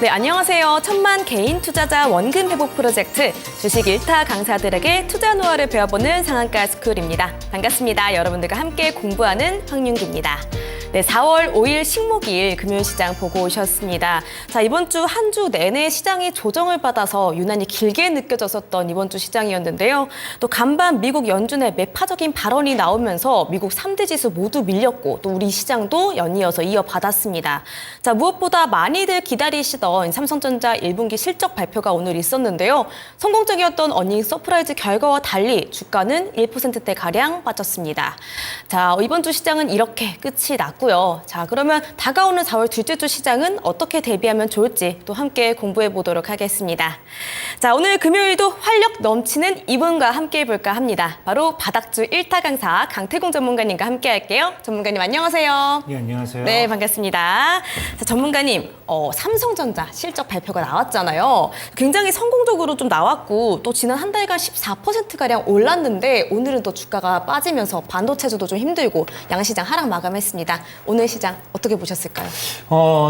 네, 안녕하세요. 천만 개인 투자자 원금 회복 프로젝트 주식 1타 강사들에게 투자 노하우를 배워보는 상한가 스쿨입니다. 반갑습니다. 여러분들과 함께 공부하는 황윤기입니다. 네, 4월 5일 식목일 금요일시장 보고 오셨습니다. 자, 이번 주 한 주 내내 시장이 조정을 받아서 유난히 길게 느껴졌었던 이번 주 시장이었는데요. 또 간밤 미국 연준의 매파적인 발언이 나오면서 미국 3대 지수 모두 밀렸고 또 우리 시장도 연이어서 이어받았습니다. 자, 무엇보다 많이들 기다리시던 삼성전자 1분기 실적 발표가 오늘 있었는데요. 성공적이었던 어닝 서프라이즈 결과와 달리 주가는 1%대가량 빠졌습니다. 자, 이번 주 시장은 이렇게 끝이 났고요. 자, 그러면 다가오는 4월 둘째 주 시장은 어떻게 대비하면 좋을지 또 함께 공부해 보도록 하겠습니다. 자, 오늘 금요일도 활력 넘치는 이분과 함께 해볼까 합니다. 바로 바닥주 1타 강사 강태공 전문가님과 함께 할게요. 전문가님 안녕하세요. 네, 안녕하세요. 네, 반갑습니다. 자, 전문가님, 삼성전자 실적 발표가 나왔잖아요. 굉장히 성공적으로 좀 나왔고 또 지난 한 달간 14%가량 올랐는데 오늘은 또 주가가 빠지면서 반도체주도 좀 힘들고 양시장 하락 마감했습니다. 오늘 시장 어떻게 보셨을까요?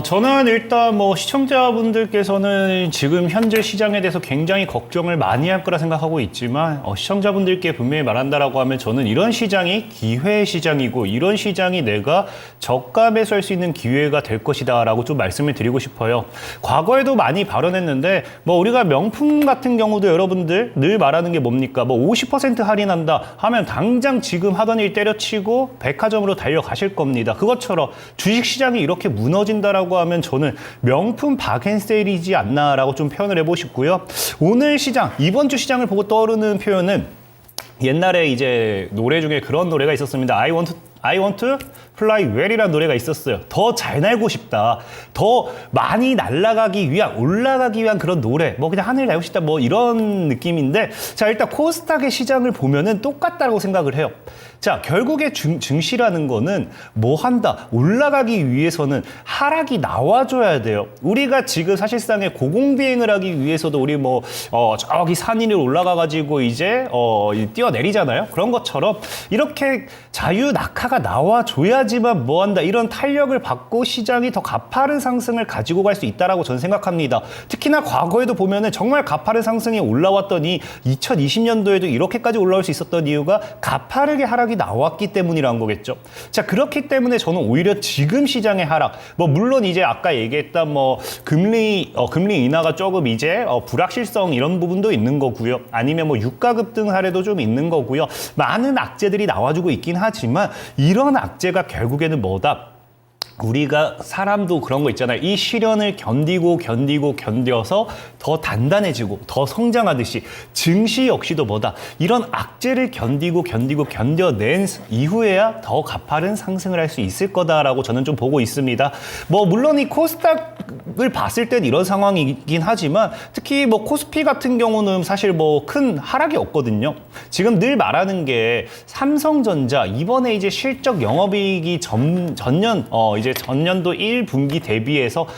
저는 일단 시청자분들께서는 지금 현재 시장에 대해서 굉장히 걱정을 많이 할 거라 생각하고 있지만 시청자분들께 분명히 말한다라고 하면 저는 이런 시장이 기회 시장이고 이런 시장이 내가 저가 매수할 수 있는 기회가 될 것이다라고 좀 말씀을 드리고 싶어요. 과거에도 많이 발언했는데 우리가 명품 같은 경우도 여러분들 늘 말하는 게 뭡니까? 50% 할인한다 하면 당장 지금 하던 일 때려치고 백화점으로 달려가실 겁니다. 그것처럼 주식시장이 이렇게 무너진다라고 하면 저는 명품 박앤세일이지 않나라고 좀 표현을 해보고 싶고요. 오늘 시장, 이번 주 시장을 보고 떠오르는 표현은 옛날에 이제 노래 중에 그런 노래가 있었습니다. I want to fly well이라는 노래가 있었어요. 더 잘 날고 싶다. 더 많이 날아가기 위한, 올라가기 위한 그런 노래. 그냥 하늘 날고 싶다. 이런 느낌인데, 자, 일단 코스닥의 시장을 보면은 똑같다고 생각을 해요. 자, 결국에 증시라는 거는 한다? 올라가기 위해서는 하락이 나와줘야 돼요. 우리가 지금 사실상의 고공비행을 하기 위해서도 우리 저기 산 위로 올라가가지고 이제, 뛰어내리잖아요. 그런 것처럼 이렇게 자유 낙하가 나와줘야지만 한다? 이런 탄력을 받고 시장이 더 가파른 상승을 가지고 갈 수 있다라고 저는 생각합니다. 특히나 과거에도 보면은 정말 가파른 상승이 올라왔더니 2020년도에도 이렇게까지 올라올 수 있었던 이유가 가파르게 하락이 나왔기 때문이란 거겠죠. 자, 그렇기 때문에 저는 오히려 지금 시장의 하락, 물론 이제 아까 얘기했던 금리 인하가 조금 이제 불확실성 이런 부분도 있는 거고요. 아니면 유가 급등 사례도 좀 있는 거고요. 많은 악재들이 나와주고 있긴 하지만 이런 악재가 결국에는 우리가 사람도 그런 거 있잖아요. 이 시련을 견뎌서 더 단단해지고 더 성장하듯이 증시 역시도 이런 악재를 견뎌낸 이후에야 더 가파른 상승을 할 수 있을 거다라고 저는 좀 보고 있습니다. 물론 이 코스닥을 봤을 땐 이런 상황이긴 하지만 특히 코스피 같은 경우는 사실 큰 하락이 없거든요. 지금 늘 말하는 게 삼성전자 이번에 이제 실적 영업이익이 전년도 1분기 대비해서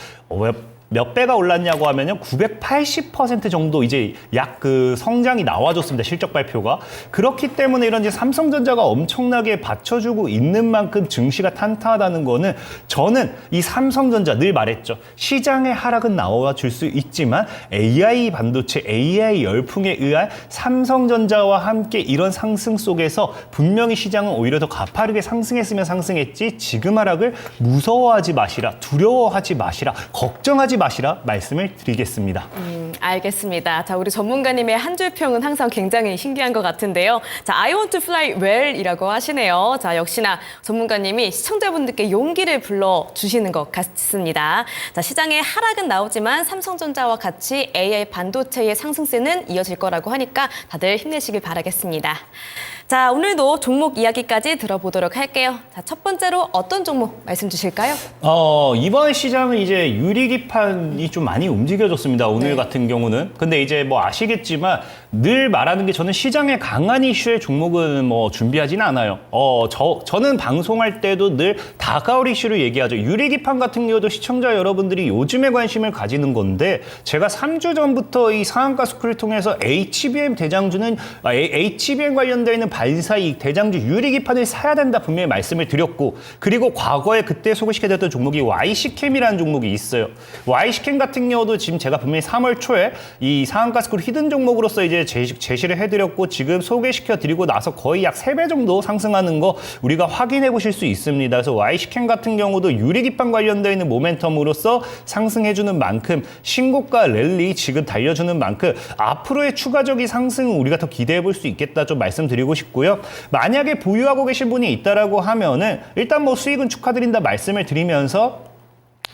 몇 배가 올랐냐고 하면요. 980% 정도 이제 약 성장이 나와줬습니다. 실적 발표가. 그렇기 때문에 이런 이제 삼성전자가 엄청나게 받쳐주고 있는 만큼 증시가 탄탄하다는 거는 저는 이 삼성전자 늘 말했죠. 시장의 하락은 나와줄 수 있지만 AI 반도체, AI 열풍에 의한 삼성전자와 함께 이런 상승 속에서 분명히 시장은 오히려 더 가파르게 상승했으면 상승했지 지금 하락을 무서워하지 마시라, 두려워하지 마시라, 걱정하지 마시라 말씀을 드리겠습니다. 알겠습니다. 자, 우리 전문가님의 한 줄 평은 항상 굉장히 신기한 것 같은데요. 자, I want to fly well이라고 하시네요. 자, 역시나 전문가님이 시청자분들께 용기를 불러주시는 것 같습니다. 자, 시장의 하락은 나오지만 삼성전자와 같이 AI 반도체의 상승세는 이어질 거라고 하니까 다들 힘내시길 바라겠습니다. 자, 오늘도 종목 이야기까지 들어보도록 할게요. 자, 첫 번째로 어떤 종목 말씀 주실까요? 이번 시장은 이제 유리기판이 좀 많이 움직여졌습니다. 오늘 같은 경우는. 근데 이제 아시겠지만 늘 말하는 게 저는 시장에 강한 이슈의 종목은 뭐 준비하지는 않아요. 저는 방송할 때도 늘 다가올 이슈를 얘기하죠. 유리기판 같은 경우도 시청자 여러분들이 요즘에 관심을 가지는 건데 제가 3주 전부터 이 상한가 스쿨을 통해서 HBM 대장주는 HBM 관련되어 있는 반사이익 대장주 유리기판을 사야 된다 분명히 말씀을 드렸고 그리고 과거에 그때 소개시켜드렸던 종목이 YC캠이라는 종목이 있어요. YC캠 같은 경우도 지금 제가 분명히 3월 초에 이 상한가 스쿨 히든 종목으로서 이제 제시를 해드렸고 지금 소개시켜드리고 나서 거의 약 3배 정도 상승하는 거 우리가 확인해 보실 수 있습니다. 그래서 YC캠 같은 경우도 유리기판 관련되어 있는 모멘텀으로서 상승해주는 만큼 신고가 랠리 지금 달려주는 만큼 앞으로의 추가적인 상승은 우리가 더 기대해 볼 수 있겠다 좀 말씀드리고 싶고요. 만약에 보유하고 계신 분이 있다라고 하면은 일단 뭐 수익은 축하드린다 말씀을 드리면서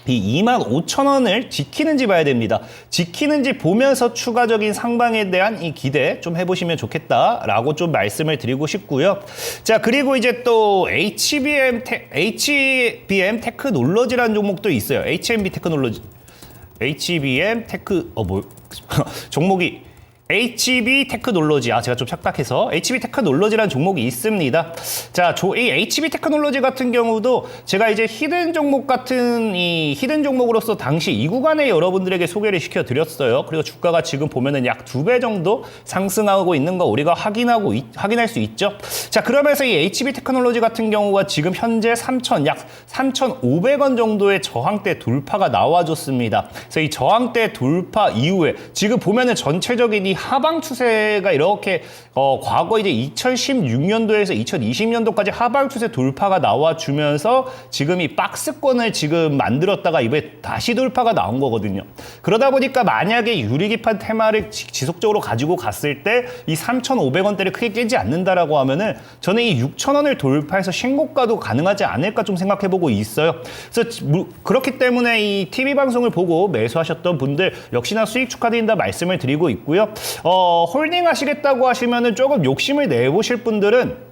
이 25,000원을 지키는지 봐야 됩니다. 지키는지 보면서 추가적인 상방에 대한 이 기대 좀 해보시면 좋겠다라고 좀 말씀을 드리고 싶고요. 자, 그리고 이제 또 HBM 테크놀로지라는 종목도 있어요. HBM 테크, 종목이 HB 테크놀로지, 제가 좀 착각해서 HB 테크놀로지라는 종목이 있습니다. 자, 이 HB 테크놀로지 같은 경우도 제가 이제 히든 종목 같은 이 히든 종목으로서 당시 이 구간에 여러분들에게 소개를 시켜드렸어요. 그리고 주가가 지금 보면은 약 2배 정도 상승하고 있는 거 우리가 확인할 수 있죠. 자, 그러면서 이 HB 테크놀로지 같은 경우가 지금 현재 약 3,500원 정도의 저항대 돌파가 나와줬습니다. 그래서 이 저항대 돌파 이후에 지금 보면은 전체적인 이 하방 추세가 이렇게 과거 이제 2016년도에서 2020년도까지 하방 추세 돌파가 나와주면서 지금 이 박스권을 지금 만들었다가 이번에 다시 돌파가 나온 거거든요. 그러다 보니까 만약에 유리기판 테마를 지속적으로 가지고 갔을 때 이 3,500원대를 크게 깨지 않는다라고 하면은 저는 이 6,000원을 돌파해서 신고가도 가능하지 않을까 좀 생각해보고 있어요. 그래서 그렇기 때문에 이 TV 방송을 보고 매수하셨던 분들 역시나 수익 축하드린다 말씀을 드리고 있고요. 홀딩 하시겠다고 하시면은 조금 욕심을 내보실 분들은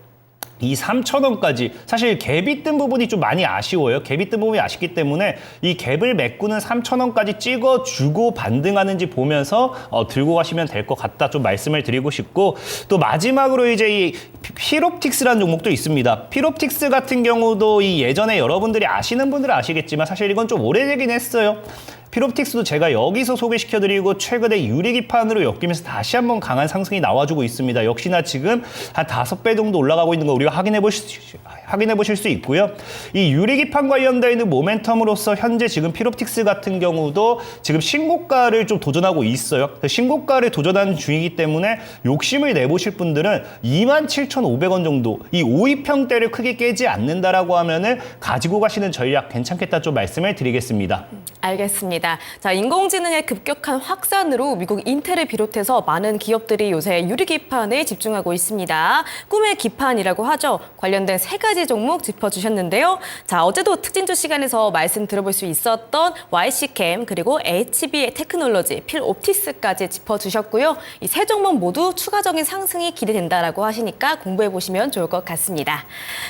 이 3,000원까지 사실 갭이 뜬 부분이 좀 많이 아쉬워요. 갭이 뜬 부분이 아쉽기 때문에 이 갭을 메꾸는 3,000원까지 찍어주고 반등하는지 보면서 들고 가시면 될 것 같다 좀 말씀을 드리고 싶고 또 마지막으로 이제 이 필옵틱스라는 종목도 있습니다. 필옵틱스 같은 경우도 이 예전에 여러분들이 아시는 분들은 아시겠지만 사실 이건 좀 오래되긴 했어요. 필옵틱스도 제가 여기서 소개시켜드리고 최근에 유리기판으로 엮이면서 다시 한번 강한 상승이 나와주고 있습니다. 역시나 지금 한 5배 정도 올라가고 있는 거 우리가 확인해 보실 수 있고요. 이 유리기판 관련되어 있는 모멘텀으로서 현재 지금 필옵틱스 같은 경우도 지금 신고가를 좀 도전하고 있어요. 신고가를 도전하는 중이기 때문에 욕심을 내보실 분들은 27,500원 정도 이 5위평대를 크게 깨지 않는다라고 하면은 가지고 가시는 전략 괜찮겠다 좀 말씀을 드리겠습니다. 알겠습니다. 자, 인공지능의 급격한 확산으로 미국 인텔을 비롯해서 많은 기업들이 요새 유리기판에 집중하고 있습니다. 꿈의 기판이라고 하죠. 관련된 3가지 종목 짚어주셨는데요. 자, 어제도 특진주 시간에서 말씀 들어볼 수 있었던 YC캠 그리고 HB 테크놀로지, 필옵티스까지 짚어주셨고요. 이 3종목 모두 추가적인 상승이 기대된다라고 하시니까 공부해보시면 좋을 것 같습니다.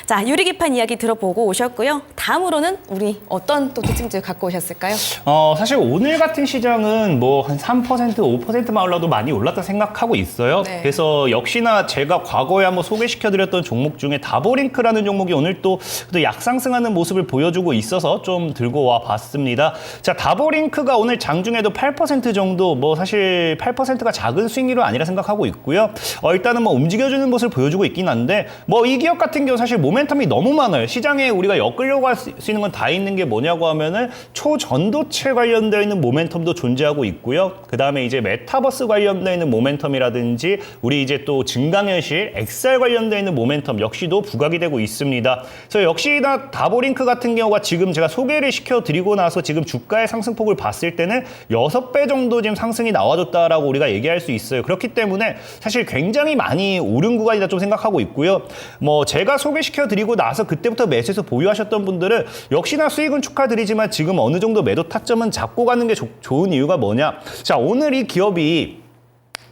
자, 유리기판 이야기 들어보고 오셨고요. 다음으로는 우리 어떤 또 특징주 갖고 오셨을까요? 사실 오늘 같은 시장은 뭐 한 3%, 5%만 올라도 많이 올랐다 생각하고 있어요. 네. 그래서 역시나 제가 과거에 한번 소개시켜드렸던 종목 중에 다보링크라는 종목이 오늘 또 약상승하는 모습을 보여주고 있어서 좀 들고 와 봤습니다. 자, 다보링크가 오늘 장중에도 8% 정도 뭐 사실 8%가 작은 수익률은 아니라 생각하고 있고요. 일단은 뭐 움직여주는 모습을 보여주고 있긴 한데 뭐 이 기업 같은 경우 사실 모멘텀이 너무 많아요. 시장에 우리가 엮으려고 할 수 있는 건 다 있는 게 뭐냐고 하면은 초전도체 관련되어 있는 모멘텀도 존재하고 있고요. 그 다음에 이제 메타버스 관련되어 있는 모멘텀이라든지 우리 이제 또 증강현실, XR 관련되어 있는 모멘텀 역시도 부각이 되고 있습니다. 그래서 역시나 다보링크 같은 경우가 지금 제가 소개를 시켜드리고 나서 지금 주가의 상승폭을 봤을 때는 6배 정도 지금 상승이 나와줬다라고 우리가 얘기할 수 있어요. 그렇기 때문에 사실 굉장히 많이 오른 구간이다 좀 생각하고 있고요. 뭐 제가 소개시켜드리고 나서 그때부터 매수해서 보유하셨던 분들은 역시나 수익은 축하드리지만 지금 어느 정도 매도 타점은 잡고 가는 게 좋은 이유가 뭐냐? 자, 오늘 이 기업이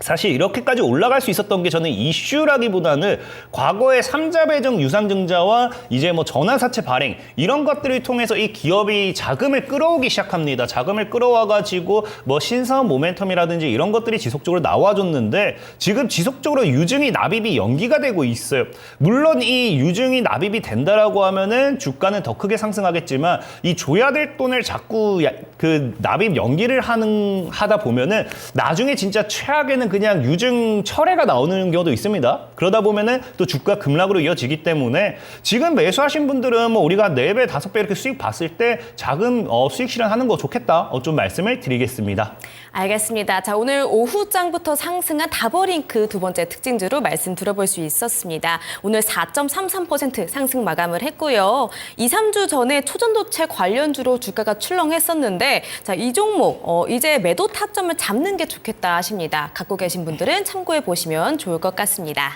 사실 이렇게까지 올라갈 수 있었던 게 저는 이슈라기보다는 과거의 삼자 배정 유상증자와 이제 뭐 전환사채 발행 이런 것들을 통해서 이 기업이 자금을 끌어오기 시작합니다. 자금을 끌어와가지고 뭐 신사업 모멘텀이라든지 이런 것들이 지속적으로 나와줬는데 지금 지속적으로 유증이 납입이 연기가 되고 있어요. 물론 이 유증이 납입이 된다라고 하면은 주가는 더 크게 상승하겠지만 이 줘야 될 돈을 자꾸 그 납입 연기를 하다 보면은 나중에 진짜 최악에는 그냥 유증 철회가 나오는 경우도 있습니다. 그러다 보면은 또 주가 급락으로 이어지기 때문에 지금 매수하신 분들은 뭐 우리가 4배, 5배 이렇게 수익 봤을 때 자금 수익 실현하는 거 좋겠다. 좀 말씀을 드리겠습니다. 알겠습니다. 자, 오늘 오후장부터 상승한 다버링크 두 번째 특징주로 말씀 들어볼 수 있었습니다. 오늘 4.33% 상승 마감을 했고요. 2, 3주 전에 초전도체 관련주로 주가가 출렁했었는데 자, 이 종목 이제 매도 타점을 잡는 게 좋겠다 하십니다. 갖고 계신 분들은 참고해 보시면 좋을 것 같습니다.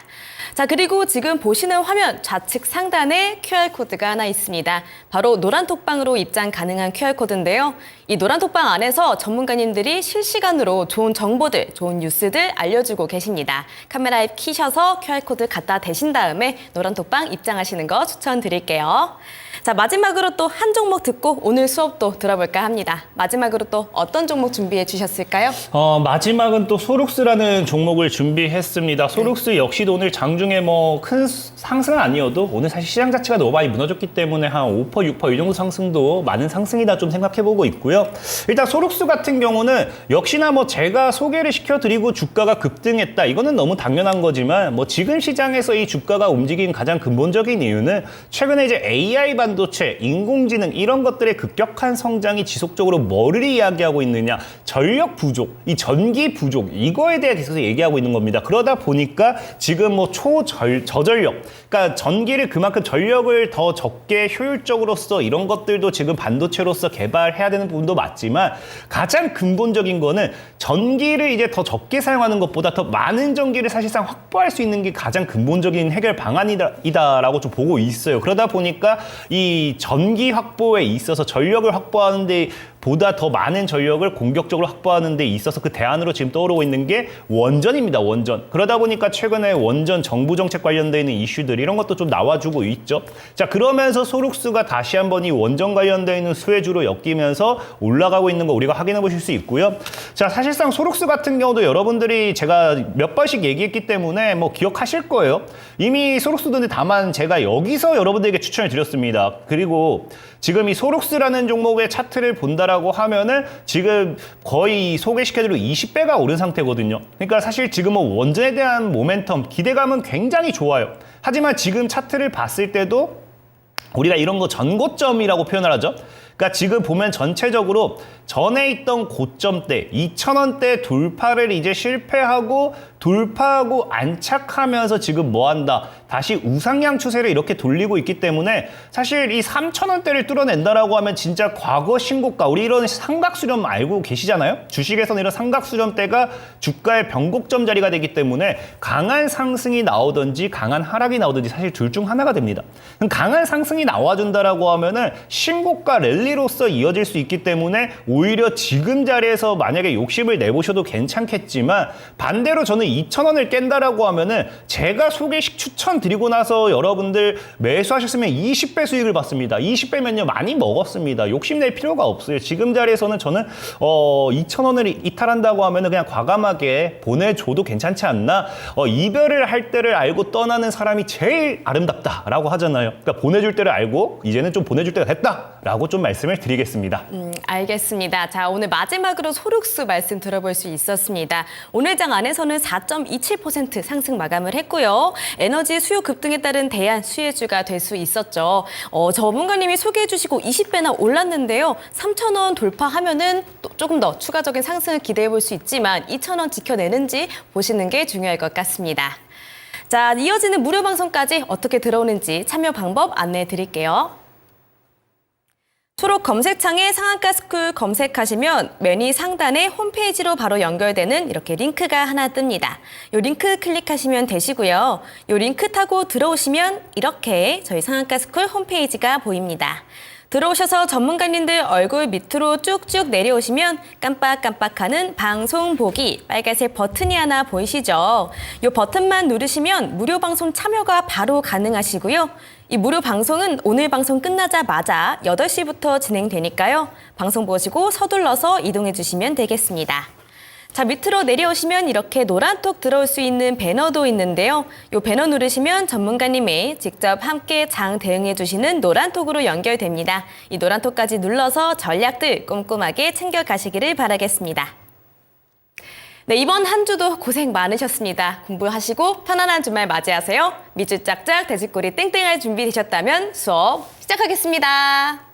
자, 그리고 지금 보시는 화면 좌측 상단에 QR코드가 하나 있습니다. 바로 노란톡방으로 입장 가능한 QR코드인데요. 이 노란톡방 안에서 전문가님들이 실시간으로 좋은 정보들, 좋은 뉴스들 알려주고 계십니다. 카메라에 키셔서 QR코드 갖다 대신 다음에 노란톡방 입장하시는 거 추천드릴게요. 자, 마지막으로 또 한 종목 듣고 오늘 수업도 들어볼까 합니다. 마지막으로 또 어떤 종목 준비해 주셨을까요? 마지막은 또 소룩스라는 종목을 준비했습니다. 소룩스 역시도 오늘 장중에 뭐 큰 상승은 아니어도 오늘 사실 시장 자체가 너무 많이 무너졌기 때문에 한 5%, 6% 이 정도 상승도 많은 상승이다 좀 생각해보고 있고요. 일단 소룩스 같은 경우는 역시나 뭐 제가 소개를 시켜드리고 주가가 급등했다. 이거는 너무 당연한 거지만 뭐 지금 시장에서 이 주가가 움직인 가장 근본적인 이유는 최근에 이제 AI 반도체, 인공지능 이런 것들의 급격한 성장이 지속적으로 뭐를 이야기하고 있느냐? 전력 부족, 이 전기 부족 이거에 대해 계속 얘기하고 있는 겁니다. 그러다 보니까 지금 뭐 저전력, 그러니까 전기를 그만큼 전력을 더 적게 효율적으로 써 이런 것들도 지금 반도체로서 개발해야 되는 부분도 맞지만 가장 근본적인 거는 전기를 이제 더 적게 사용하는 것보다 더 많은 전기를 사실상 확보할 수 있는 게 가장 근본적인 해결 방안이다라고 좀 보고 있어요. 그러다 보니까 이 전기 확보에 있어서 전력을 확보하는 데 보다 더 많은 전력을 공격적으로 확보하는 데 있어서 그 대안으로 지금 떠오르고 있는 게 원전입니다. 원전. 그러다 보니까 최근에 원전 정부 정책 관련돼 있는 이슈들 이런 것도 좀 나와주고 있죠. 자, 그러면서 소룩스가 다시 한번 이 원전 관련돼 있는 수혜주로 엮이면서 올라가고 있는 거 우리가 확인해 보실 수 있고요. 자, 사실상 소룩스 같은 경우도 여러분들이 제가 몇 번씩 얘기했기 때문에 뭐 기억하실 거예요. 이미 소룩스도 다만 제가 여기서 여러분들에게 추천을 드렸습니다. 그리고 지금 이 소룩스라는 종목의 차트를 본다라고 하면은 지금 거의 소개시켜드리고 20배가 오른 상태거든요. 그러니까 사실 지금 뭐 원전에 대한 모멘텀, 기대감은 굉장히 좋아요. 하지만 지금 차트를 봤을 때도 우리가 이런 거 전고점이라고 표현을 하죠. 그러니까 지금 보면 전체적으로 전에 있던 고점대 2,000원대 돌파를 이제 실패하고 돌파하고 안착하면서 지금 뭐 한다? 다시 우상향 추세를 이렇게 돌리고 있기 때문에 사실 이 3,000원대를 뚫어낸다라고 하면 진짜 과거 신고가, 우리 이런 삼각수렴 알고 계시잖아요? 주식에서는 이런 삼각수렴대가 주가의 변곡점 자리가 되기 때문에 강한 상승이 나오든지 강한 하락이 나오든지 사실 둘 중 하나가 됩니다. 그럼 강한 상승이 나와준다라고 하면은 신고가 랠리로서 이어질 수 있기 때문에 오히려 지금 자리에서 만약에 욕심을 내보셔도 괜찮겠지만 반대로 저는 2,000원을 깬다라고 하면은 제가 소개식 추천드리고 나서 여러분들 매수하셨으면 20배 수익을 받습니다. 20배면요 많이 먹었습니다. 욕심낼 필요가 없어요. 지금 자리에서는 저는 2,000원을 이탈한다고 하면은 그냥 과감하게 보내줘도 괜찮지 않나? 이별을 할 때를 알고 떠나는 사람이 제일 아름답다라고 하잖아요. 그러니까 보내줄 때를 알고 이제는 좀 보내줄 때가 됐다라고 좀 말씀을 드리겠습니다. 알겠습니다. 자, 오늘 마지막으로 소룩스 말씀 들어볼 수 있었습니다. 오늘 장 안에서는 4.27% 상승 마감을 했고요. 에너지 수요 급등에 따른 대안 수혜주가 될 수 있었죠. 전문가님이 소개해 주시고 20배나 올랐는데요. 3,000원 돌파하면은 또 조금 더 추가적인 상승을 기대해 볼 수 있지만 2,000원 지켜내는지 보시는 게 중요할 것 같습니다. 자, 이어지는 무료 방송까지 어떻게 들어오는지 참여 방법 안내해 드릴게요. 초록 검색창에 상한가스쿨 검색하시면 메뉴 상단에 홈페이지로 바로 연결되는 이렇게 링크가 하나 뜹니다. 이 링크 클릭하시면 되시고요. 이 링크 타고 들어오시면 이렇게 저희 상한가스쿨 홈페이지가 보입니다. 들어오셔서 전문가님들 얼굴 밑으로 쭉쭉 내려오시면 깜빡깜빡하는 방송 보기 빨간색 버튼이 하나 보이시죠? 이 버튼만 누르시면 무료 방송 참여가 바로 가능하시고요. 이 무료 방송은 오늘 방송 끝나자마자 8시부터 진행되니까요. 방송 보시고 서둘러서 이동해 주시면 되겠습니다. 자, 밑으로 내려오시면 이렇게 노란톡 들어올 수 있는 배너도 있는데요. 이 배너 누르시면 전문가님이 직접 함께 장 대응해 주시는 노란톡으로 연결됩니다. 이 노란톡까지 눌러서 전략들 꼼꼼하게 챙겨가시기를 바라겠습니다. 네, 이번 한 주도 고생 많으셨습니다. 공부하시고 편안한 주말 맞이하세요. 밑줄 짝짝 돼지꼬리 땡땡할 준비 되셨다면 수업 시작하겠습니다.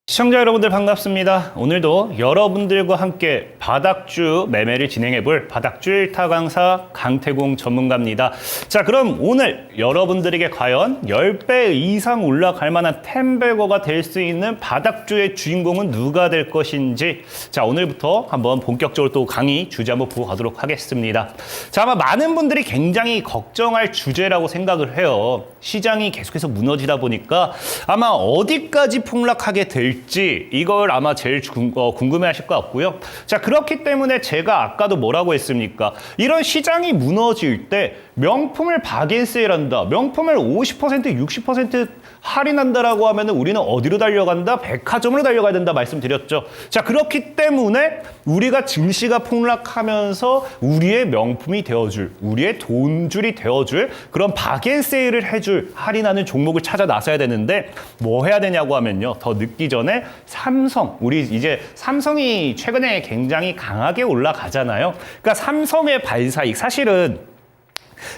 시청자 여러분들 반갑습니다. 오늘도 여러분들과 함께 바닥주 매매를 진행해볼 바닥주 1타 강사 강태공 전문가입니다. 자, 그럼 오늘 여러분들에게 과연 10배 이상 올라갈 만한 템베거가 될 수 있는 바닥주의 주인공은 누가 될 것인지, 자, 오늘부터 한번 본격적으로 또 강의 주제 한번 보고 가도록 하겠습니다. 자, 아마 많은 분들이 굉장히 걱정할 주제라고 생각을 해요. 시장이 계속해서 무너지다 보니까 아마 어디까지 폭락하게 될지 이걸 아마 제일 궁금해하실 것 같고요. 자, 그렇기 때문에 제가 아까도 뭐라고 했습니까? 이런 시장이 무너질 때 명품을 바겐세일한다, 명품을 50%, 60% 할인한다라고 하면 우리는 어디로 달려간다? 백화점으로 달려가야 된다 말씀드렸죠. 자, 그렇기 때문에 우리가 증시가 폭락하면서 우리의 명품이 되어줄, 우리의 돈줄이 되어줄 그런 바겐세일을 해줄 할인하는 종목을 찾아 나서야 되는데 뭐 해야 되냐고 하면요. 더 늦기 전에 삼성, 우리 이제 삼성이 최근에 굉장히 강하게 올라가잖아요. 그러니까 삼성의 발사익, 사실은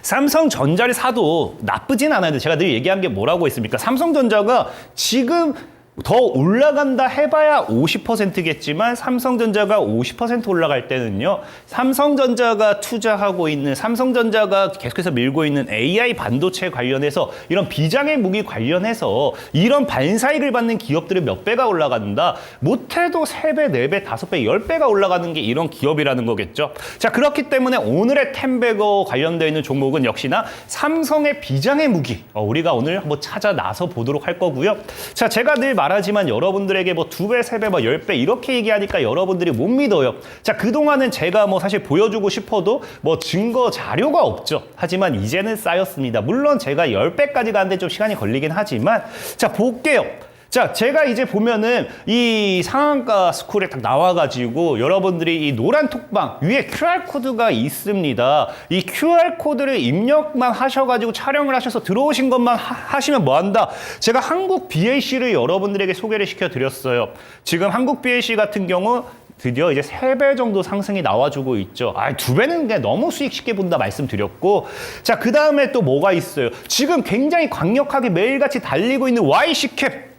삼성전자를 사도 나쁘진 않아요. 제가 늘 얘기한 게 뭐라고 했습니까? 삼성전자가 지금 더 올라간다 해봐야 50%겠지만 삼성전자가 50% 올라갈 때는요, 삼성전자가 투자하고 있는, 삼성전자가 계속해서 밀고 있는 AI 반도체 관련해서 이런 비장의 무기 관련해서 이런 반사익을 받는 기업들이 몇 배가 올라간다, 못해도 3배, 4배, 5배, 10배가 올라가는 게 이런 기업이라는 거겠죠. 자, 그렇기 때문에 오늘의 템베거 관련되어 있는 종목은 역시나 삼성의 비장의 무기, 우리가 오늘 한번 찾아 나서 보도록 할 거고요. 자, 제가 늘 말하지만 여러분들에게 뭐 2배, 3배, 뭐 10배 이렇게 얘기하니까 여러분들이 못 믿어요. 자, 그동안은 제가 뭐 사실 보여주고 싶어도 뭐 증거 자료가 없죠. 하지만 이제는 쌓였습니다. 물론 제가 10배까지 가는데 좀 시간이 걸리긴 하지만, 자, 볼게요. 자, 제가 이제 보면은 이 상한가 스쿨에 딱 나와가지고 여러분들이 이 노란 톡방 위에 QR코드가 있습니다. 이 QR코드를 입력만 하셔가지고 촬영을 하셔서 들어오신 것만 하시면 뭐한다? 제가 한국 BAC를 여러분들에게 소개를 시켜드렸어요. 지금 한국 BAC 같은 경우 드디어 이제 3배 정도 상승이 나와주고 있죠. 2배는 그냥 너무 수익 쉽게 본다 말씀드렸고, 자, 그 다음에 또 뭐가 있어요? 지금 굉장히 강력하게 매일같이 달리고 있는 YC캡.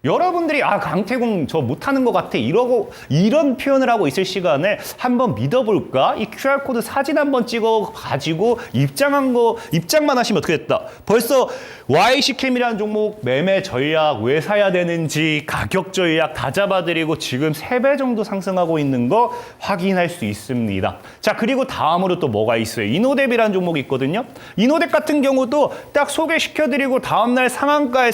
여러분들이 강태공 저 못하는 것 같아 이런 표현을 하고 있을 시간에 한번 믿어볼까? 이 QR코드 사진 한번 찍어 가지고 입장만 하시면 어떻게 됐다? 벌써 YC캠이라는 종목 매매 전략 왜 사야 되는지 가격 전략 다 잡아드리고 지금 3배 정도 상승하고 있는 거 확인할 수 있습니다. 자, 그리고 다음으로 또 뭐가 있어요? 이노뎁이라는 종목이 있거든요. 이노뎁 같은 경우도 딱 소개시켜드리고 다음날 상한가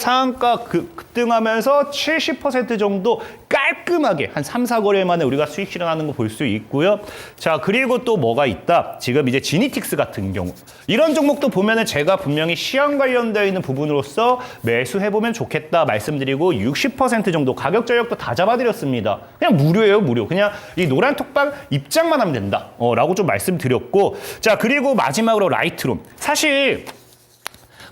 급등하면서 70% 정도 깔끔하게 한 3, 4거래 만에 우리가 수익 실현하는 거 볼 수 있고요. 자, 그리고 또 뭐가 있다? 지금 이제 지니틱스 같은 경우 이런 종목도 보면은 제가 분명히 시황 관련되어 있는 부분으로서 매수해보면 좋겠다 말씀드리고 60% 정도 가격 전략도 다 잡아드렸습니다. 그냥 무료예요, 무료. 그냥 이 노란 톡방 입장만 하면 된다. 라고 좀 말씀드렸고, 자, 그리고 마지막으로 라이트룸. 사실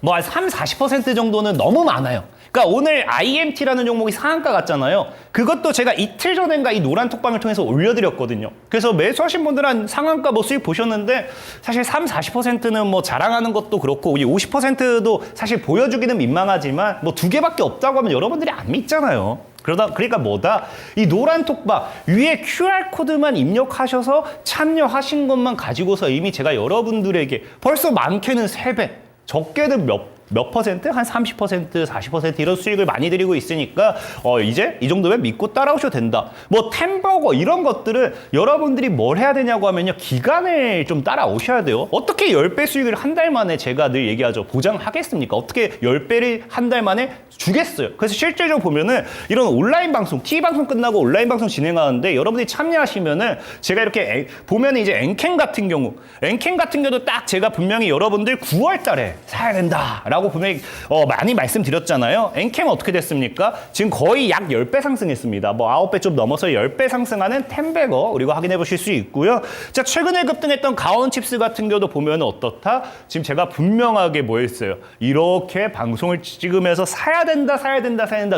뭐 한 40% 정도는 너무 많아요. 그러니까 오늘 IMT라는 종목이 상한가 갔잖아요. 그것도 제가 이틀 전인가 이 노란 톡방을 통해서 올려드렸거든요. 그래서 매수하신 분들은 상한가 뭐 수익 보셨는데 사실 40%는 뭐 자랑하는 것도 그렇고 이 50%도 사실 보여주기는 민망하지만 뭐 2개밖에 없다고 하면 여러분들이 안 믿잖아요. 그러니까 뭐다? 이 노란 톡방 위에 QR코드만 입력하셔서 참여하신 것만 가지고서 이미 제가 여러분들에게 벌써 많게는 3배, 적게는 몇 퍼센트? 한 30%, 40% 이런 수익을 많이 드리고 있으니까 이제 이 정도면 믿고 따라오셔도 된다. 뭐 템버거 이런 것들은 여러분들이 뭘 해야 되냐고 하면요. 기간을 좀 따라오셔야 돼요. 어떻게 10배 수익을 한 달 만에 제가 늘 얘기하죠. 보장하겠습니까? 어떻게 10배를 한 달 만에 주겠어요. 그래서 실제적으로 보면은 이런 온라인 방송, TV 방송 끝나고 온라인 방송 진행하는데 여러분들이 참여하시면은 제가 이렇게 보면 이제 엔캠 같은 경우도 딱 제가 분명히 여러분들 9월 달에 사야 된다. 라고 분명히 많이 말씀드렸잖아요. 엔캠 어떻게 됐습니까? 지금 거의 약 10배 상승했습니다. 뭐 9배 좀 넘어서 10배 상승하는 템베거 우리가 확인해 보실 수 있고요. 자, 최근에 급등했던 가온칩스 같은 경우도 보면 어떻다? 지금 제가 분명하게 뭐 했어요? 이렇게 방송을 찍으면서 사야 된다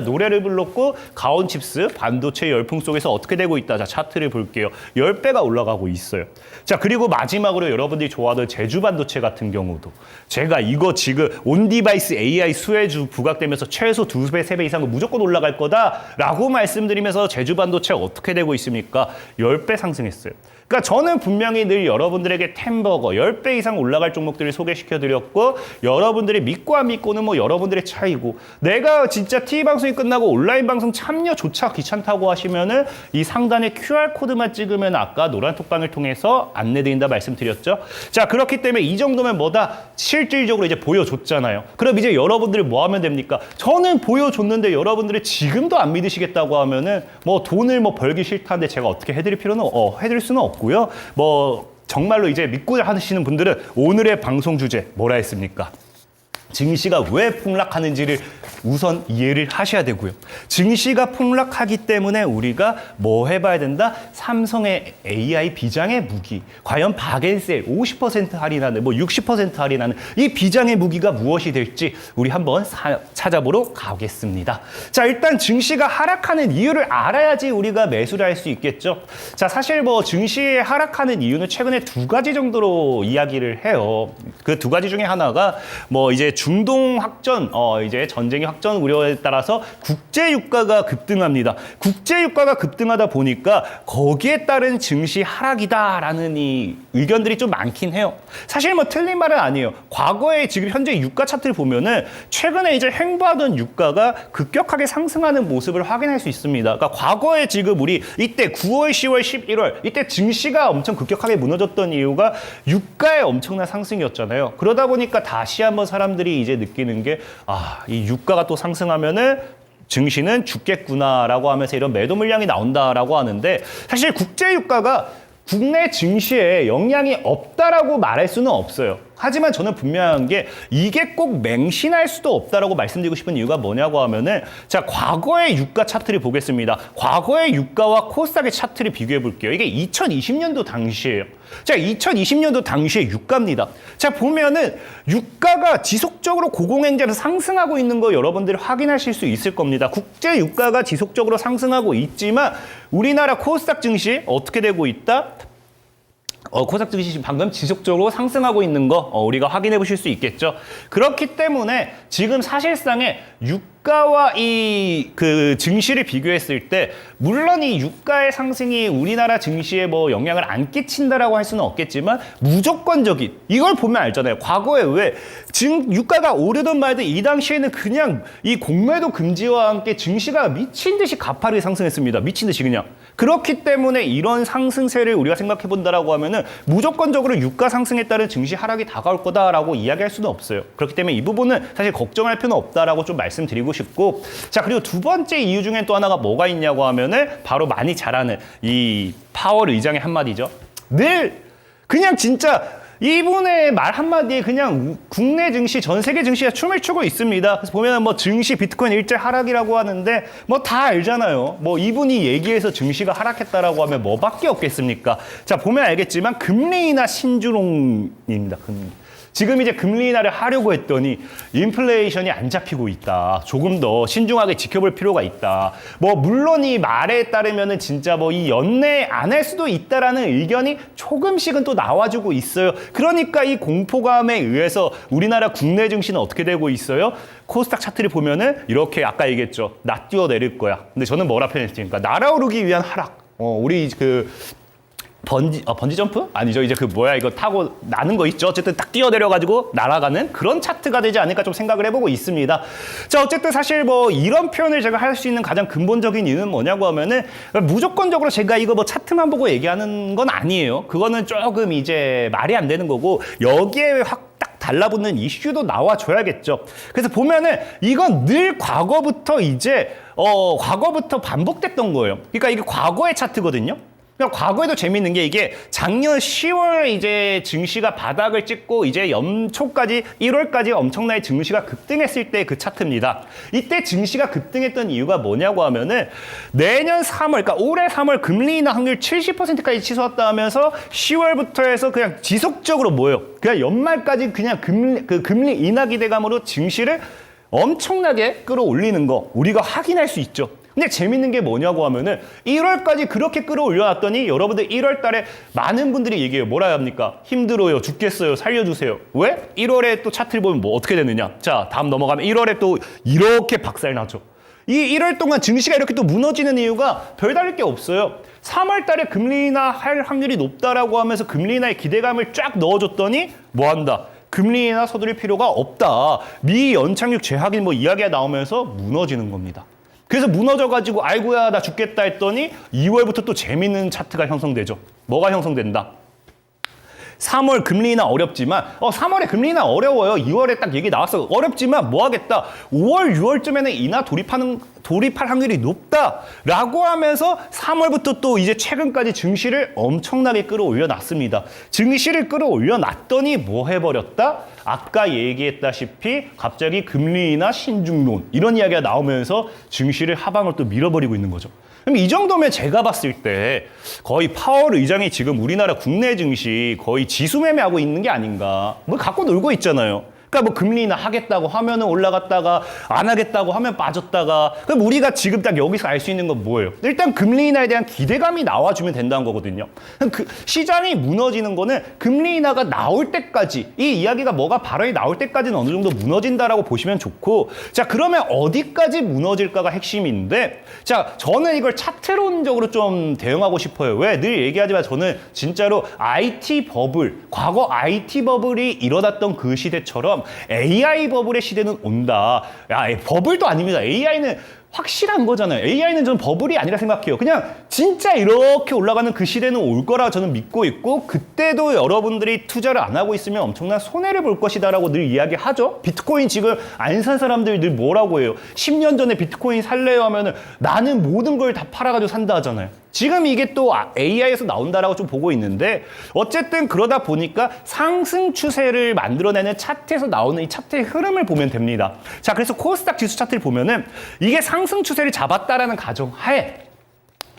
노래를 불렀고 가온칩스 반도체 열풍 속에서 어떻게 되고 있다. 자, 차트를 볼게요. 10배가 올라가고 있어요. 자, 그리고 마지막으로 여러분들이 좋아하던 제주 반도체 같은 경우도 제가 이거 지금 온디바이스 AI 수혜주 부각되면서 최소 2배, 3배 이상은 무조건 올라갈 거다라고 말씀드리면서 제주 반도체 어떻게 되고 있습니까? 10배 상승했어요. 그러니까 저는 분명히 늘 여러분들에게 템버거 10배 이상 올라갈 종목들을 소개시켜드렸고 여러분들이 믿고 안 믿고는 뭐 여러분들의 차이고 내가 진짜 TV 방송이 끝나고 온라인 방송 참여조차 귀찮다고 하시면은 이 상단에 QR코드만 찍으면 아까 노란 톡방을 통해서 안내드린다 말씀드렸죠. 자, 그렇기 때문에 이 정도면 뭐다? 실질적으로 이제 보여줬잖아요. 그럼 이제 여러분들이 뭐 하면 됩니까? 저는 보여줬는데 여러분들이 지금도 안 믿으시겠다고 하면은 뭐 돈을 뭐 벌기 싫다는데 제가 어떻게 해드릴 필요는 해드릴 수는 없고요. 뭐 정말로 이제 믿고 하시는 분들은 오늘의 방송 주제 뭐라 했습니까? 증시가 왜 폭락하는지를 우선 이해를 하셔야 되고요. 증시가 폭락하기 때문에 우리가 뭐 해봐야 된다? 삼성의 AI 비장의 무기. 과연 박앤셀 50% 할인하는, 뭐 60% 할인하는 이 비장의 무기가 무엇이 될지 우리 한번 찾아보러 가겠습니다. 자, 일단 증시가 하락하는 이유를 알아야지 우리가 매수를 할 수 있겠죠. 자, 사실 뭐 증시에 하락하는 이유는 최근에 2가지 정도로 이야기를 해요. 그 2가지 중에 하나가 뭐 이제 중동 확전, 이제 전쟁의 확전 우려에 따라서 국제 유가가 급등합니다. 국제 유가가 급등하다 보니까 거기에 따른 증시 하락이다라는 이 의견들이 좀 많긴 해요. 사실 뭐 틀린 말은 아니에요. 과거에 지금 현재 유가 차트를 보면은 최근에 이제 횡보하던 유가가 급격하게 상승하는 모습을 확인할 수 있습니다. 그러니까 과거에 지금 우리 이때 9월, 10월, 11월 이때 증시가 엄청 급격하게 무너졌던 이유가 유가의 엄청난 상승이었잖아요. 그러다 보니까 다시 한번 사람들이 이제 느끼는 게 이 유가가 또 상승하면은 증시는 죽겠구나라고 하면서 이런 매도 물량이 나온다라고 하는데 사실 국제 유가가 국내 증시에 영향이 없다라고 말할 수는 없어요. 하지만 저는 분명한 게 이게 꼭 맹신할 수도 없다라고 말씀드리고 싶은 이유가 뭐냐고 하면은 자, 과거의 유가 차트를 보겠습니다. 과거의 유가와 코스닥의 차트를 비교해 볼게요. 이게 2020년도 당시예요. 자, 2020년도 당시의 유가입니다. 자, 보면은 유가가 지속적으로 고공행자로 상승하고 있는 거 여러분들이 확인하실 수 있을 겁니다. 국제 유가가 지속적으로 상승하고 있지만 우리나라 코스닥 증시 어떻게 되고 있다? 코스닥 증시 방금 지속적으로 상승하고 있는 거 우리가 확인해 보실 수 있겠죠. 그렇기 때문에 지금 사실상의 유가와 이 그 증시를 비교했을 때 물론 이 유가의 상승이 우리나라 증시에 뭐 영향을 안 끼친다라고 할 수는 없겠지만 무조건적인 이걸 보면 알잖아요. 과거에 왜 유가가 오르든 말든 이 당시에는 그냥 이 공매도 금지와 함께 증시가 미친 듯이 가파르게 상승했습니다. 미친 듯이 그냥. 그렇기 때문에 이런 상승세를 우리가 생각해 본다라고 하면은 무조건적으로 유가 상승에 따른 증시 하락이 다가올 거다라고 이야기할 수는 없어요. 그렇기 때문에 이 부분은 사실 걱정할 필요는 없다라고 좀 말씀드리고 싶고, 자 그리고 두 번째 이유 중엔 또 하나가 뭐가 있냐고 하면은 바로 많이 잘하는 이 파월 의장의 한마디죠. 늘 그냥 진짜 이분의 말 한마디에 그냥 국내 증시, 전 세계 증시가 춤을 추고 있습니다. 그래서 보면은 뭐 증시 비트코인 일제 하락이라고 하는데 뭐 다 알잖아요. 뭐 이분이 얘기해서 증시가 하락했다라고 하면 뭐밖에 없겠습니까? 자 보면 알겠지만 금리 인하 신주롱입니다. 지금 이제 금리 인하를 하려고 했더니 인플레이션이 안 잡히고 있다. 조금 더 신중하게 지켜볼 필요가 있다. 뭐 물론 이 말에 따르면은 진짜 뭐 이 연내 안 할 수도 있다라는 의견이 조금씩은 또 나와주고 있어요. 그러니까 이 공포감에 의해서 우리나라 국내 증시는 어떻게 되고 있어요? 코스닥 차트를 보면은 이렇게 아까 얘기했죠. 나 뛰어내릴 거야. 근데 저는 뭐라 표현했습니까? 날아오르기 위한 하락. 우리 번지 점프? 아니죠. 이제 이거 타고 나는 거 있죠. 어쨌든 딱 뛰어내려가지고 날아가는 그런 차트가 되지 않을까 좀 생각을 해보고 있습니다. 자, 어쨌든 사실 뭐 이런 표현을 제가 할 수 있는 가장 근본적인 이유는 뭐냐고 하면은 무조건적으로 제가 이거 뭐 차트만 보고 얘기하는 건 아니에요. 그거는 조금 이제 말이 안 되는 거고 여기에 확 딱 달라붙는 이슈도 나와줘야겠죠. 그래서 보면은 이건 늘 과거부터 반복됐던 거예요. 그러니까 이게 과거의 차트거든요. 그러니까 과거에도 재밌는 게 이게 작년 10월 이제 증시가 바닥을 찍고 이제 연초까지 1월까지 엄청나게 증시가 급등했을 때 그 차트입니다. 이때 증시가 급등했던 이유가 뭐냐고 하면은 내년 3월, 그러니까 올해 3월 금리 인하 확률 70%까지 치솟았다 하면서 10월부터 해서 그냥 지속적으로 뭐예요? 그냥 연말까지 그냥 금리 인하 기대감으로 증시를 엄청나게 끌어올리는 거 우리가 확인할 수 있죠. 근데 재밌는 게 뭐냐고 하면은 1월까지 그렇게 끌어올려놨더니 여러분들 1월 달에 많은 분들이 얘기해요. 뭐라 합니까? 힘들어요. 죽겠어요. 살려주세요. 왜? 1월에 또 차트를 보면 뭐 어떻게 됐느냐? 자, 다음 넘어가면 1월에 또 이렇게 박살나죠. 이 1월 동안 증시가 이렇게 또 무너지는 이유가 별다를 게 없어요. 3월 달에 금리 인하 할 확률이 높다라고 하면서 금리 인하의 기대감을 쫙 넣어줬더니 뭐 한다? 금리 인하 서두를 필요가 없다. 미 연착륙 재확인 뭐 이야기가 나오면서 무너지는 겁니다. 그래서 무너져가지고 아이고야 나 죽겠다 했더니 2월부터 또 재밌는 차트가 형성되죠. 뭐가 형성된다? 3월 금리 인하 어렵지만 3월에 금리 인하 어려워요. 2월에 딱 얘기 나왔어. 어렵지만 뭐 하겠다. 5월, 6월쯤에는 인하 돌입할 확률이 높다라고 하면서 3월부터 또 이제 최근까지 증시를 엄청나게 끌어올려 놨습니다. 증시를 끌어올려 놨더니 뭐 해버렸다? 아까 얘기했다시피 갑자기 금리 인하 신중론 이런 이야기가 나오면서 증시를 하방을 또 밀어버리고 있는 거죠. 그럼 이 정도면 제가 봤을 때 거의 파월 의장이 지금 우리나라 국내 증시 거의 지수 매매하고 있는 게 아닌가. 뭐 갖고 놀고 있잖아요. 그러니까 뭐 금리 인하 하겠다고 하면은 올라갔다가 안 하겠다고 하면 빠졌다가 그럼 우리가 지금 딱 여기서 알 수 있는 건 뭐예요? 일단 금리 인하에 대한 기대감이 나와주면 된다는 거거든요. 그 시장이 무너지는 거는 금리 인하가 나올 때까지 이 이야기가 뭐가 발언이 나올 때까지는 어느 정도 무너진다라고 보시면 좋고 자 그러면 어디까지 무너질까가 핵심인데 자 저는 이걸 차트론적으로 좀 대응하고 싶어요. 왜? 늘 얘기하지만 저는 진짜로 IT 버블 과거 IT 버블이 일어났던 그 시대처럼 AI 버블의 시대는 온다. 야, 버블도 아닙니다. AI는 확실한 거잖아요. AI는 저는 버블이 아니라 생각해요. 그냥 진짜 이렇게 올라가는 그 시대는 올 거라 저는 믿고 있고 그때도 여러분들이 투자를 안 하고 있으면 엄청난 손해를 볼 것이다라고 늘 이야기하죠. 비트코인 지금 안 산 사람들이 늘 뭐라고 해요. 10년 전에 비트코인 살래요 하면은 나는 모든 걸 다 팔아가지고 산다 하잖아요. 지금 이게 또 AI에서 나온다라고 좀 보고 있는데 어쨌든 그러다 보니까 상승 추세를 만들어내는 차트에서 나오는 이 차트의 흐름을 보면 됩니다. 자, 그래서 코스닥 지수 차트를 보면은 이게 상승 추세를 잡았다라는 가정하에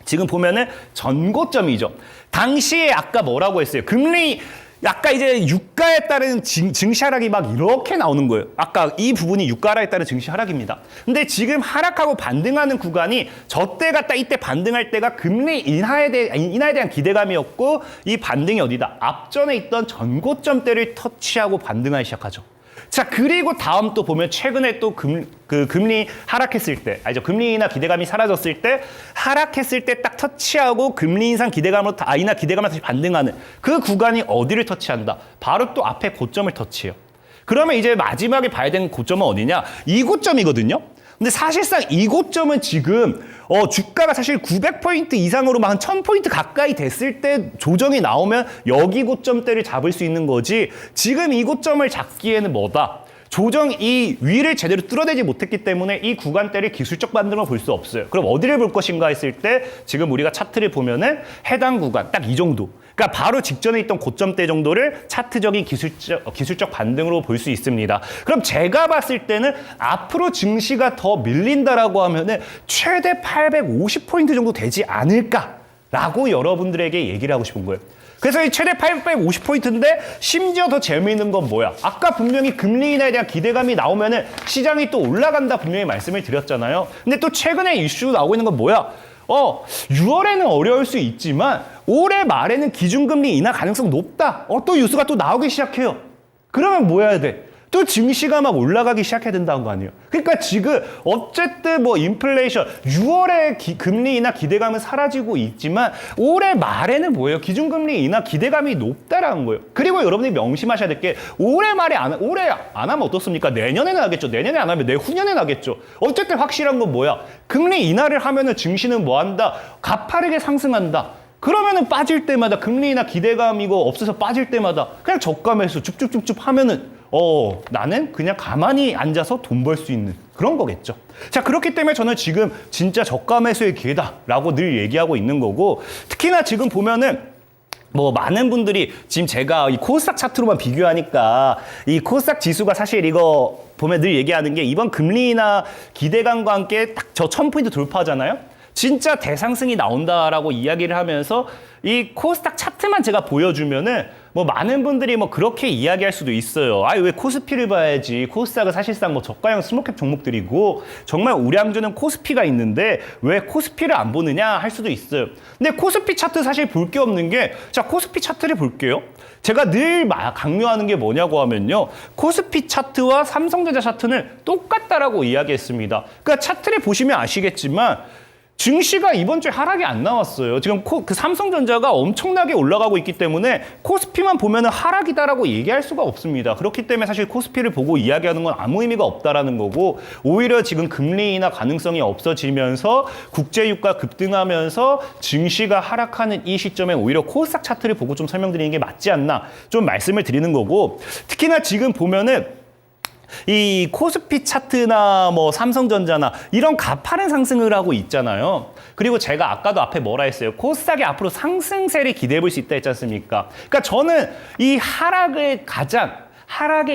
지금 보면은 전고점이죠. 당시에 아까 뭐라고 했어요? 금리 아까 이제 유가에 따른 증시 하락이 막 이렇게 나오는 거예요. 아까 이 부분이 유가 하락에 따른 증시 하락입니다. 근데 지금 하락하고 반등하는 구간이 저 때가 딱 이때 반등할 때가 금리 인하에 대한 기대감이었고 이 반등이 어디다? 앞전에 있던 전고점대를 터치하고 반등하기 시작하죠. 자, 그리고 다음 또 보면 최근에 또 금리 하락했을 때, 아니죠. 금리 인하 기대감이 사라졌을 때, 하락했을 때 딱 터치하고 금리 인상 기대감으로, 인하 기대감을 다시 반등하는 그 구간이 어디를 터치한다? 바로 또 앞에 고점을 터치해요. 그러면 이제 마지막에 봐야 되는 고점은 어디냐? 이 고점이거든요. 근데 사실상 이 고점은 지금 주가가 사실 900포인트 이상으로 한 1000포인트 가까이 됐을 때 조정이 나오면 여기 고점대를 잡을 수 있는 거지, 지금 이 고점을 잡기에는 뭐다? 조정 이 위를 제대로 뚫어내지 못했기 때문에 이 구간대를 기술적 반등으로 볼 수 없어요. 그럼 어디를 볼 것인가 했을 때 지금 우리가 차트를 보면은 해당 구간 딱 이 정도. 그러니까 바로 직전에 있던 고점대 정도를 차트적인 기술적 반등으로 볼 수 있습니다. 그럼 제가 봤을 때는 앞으로 증시가 더 밀린다라고 하면은 최대 850포인트 정도 되지 않을까라고 여러분들에게 얘기를 하고 싶은 거예요. 그래서 이 최대 850포인트인데 심지어 더 재미있는 건 뭐야? 아까 분명히 금리 인하에 대한 기대감이 나오면은 시장이 또 올라간다 분명히 말씀을 드렸잖아요. 근데 또 최근에 이슈 나오고 있는 건 뭐야? 6월에는 어려울 수 있지만 올해 말에는 기준금리 인하 가능성 높다. 또 뉴스가 또 나오기 시작해요. 그러면 뭐 해야 돼? 또 증시가 막 올라가기 시작해야 된다는 거 아니에요? 그러니까 지금 어쨌든 뭐 인플레이션 6월에 금리 인하 기대감은 사라지고 있지만 올해 말에는 뭐예요? 기준금리 인하 기대감이 높다라는 거예요. 그리고 여러분이 명심하셔야 될 게 올해 말에 올해 안 하면 어떻습니까? 내년에는 하겠죠. 내년에 안 하면 내후년에는 하겠죠. 어쨌든 확실한 건 뭐야? 금리 인하를 하면은 증시는 뭐 한다? 가파르게 상승한다. 그러면은 빠질 때마다 금리 인하 기대감 이거 없어서 빠질 때마다 그냥 저가 매수 쭉쭉쭉쭉 하면은 나는 그냥 가만히 앉아서 돈 벌 수 있는 그런 거겠죠. 자, 그렇기 때문에 저는 지금 진짜 저가 매수의 기회다라고 늘 얘기하고 있는 거고, 특히나 지금 보면은 뭐 많은 분들이 지금 제가 이 코스닥 차트로만 비교하니까 이 코스닥 지수가 사실 이거 보면 늘 얘기하는 게 이번 금리 인하 기대감과 함께 딱 저 1000포인트 돌파하잖아요. 진짜 대상승이 나온다라고 이야기를 하면서 이 코스닥 차트만 제가 보여주면은 뭐 많은 분들이 뭐 그렇게 이야기할 수도 있어요. 왜 코스피를 봐야지. 코스닥은 사실상 뭐 저가형 스몰캡 종목들이고 정말 우량주는 코스피가 있는데 왜 코스피를 안 보느냐 할 수도 있어요. 근데 코스피 차트 사실 볼 게 없는 게, 자, 코스피 차트를 볼게요. 제가 늘 강조하는 게 뭐냐고 하면요. 코스피 차트와 삼성전자 차트는 똑같다라고 이야기했습니다. 그러니까 차트를 보시면 아시겠지만 증시가 이번 주에 하락이 안 나왔어요. 지금 그 삼성전자가 엄청나게 올라가고 있기 때문에 코스피만 보면 하락이다라고 얘기할 수가 없습니다. 그렇기 때문에 사실 코스피를 보고 이야기하는 건 아무 의미가 없다라는 거고, 오히려 지금 금리 인하 가능성이 없어지면서 국제유가 급등하면서 증시가 하락하는 이 시점에 오히려 코스닥 차트를 보고 좀 설명드리는 게 맞지 않나 좀 말씀을 드리는 거고, 특히나 지금 보면은 이 코스피 차트나 뭐 삼성전자나 이런 가파른 상승을 하고 있잖아요. 그리고 제가 아까도 앞에 뭐라 했어요? 코스닥이 앞으로 상승세를 기대해 볼 수 있다 했지 않습니까? 그러니까 저는 이 하락에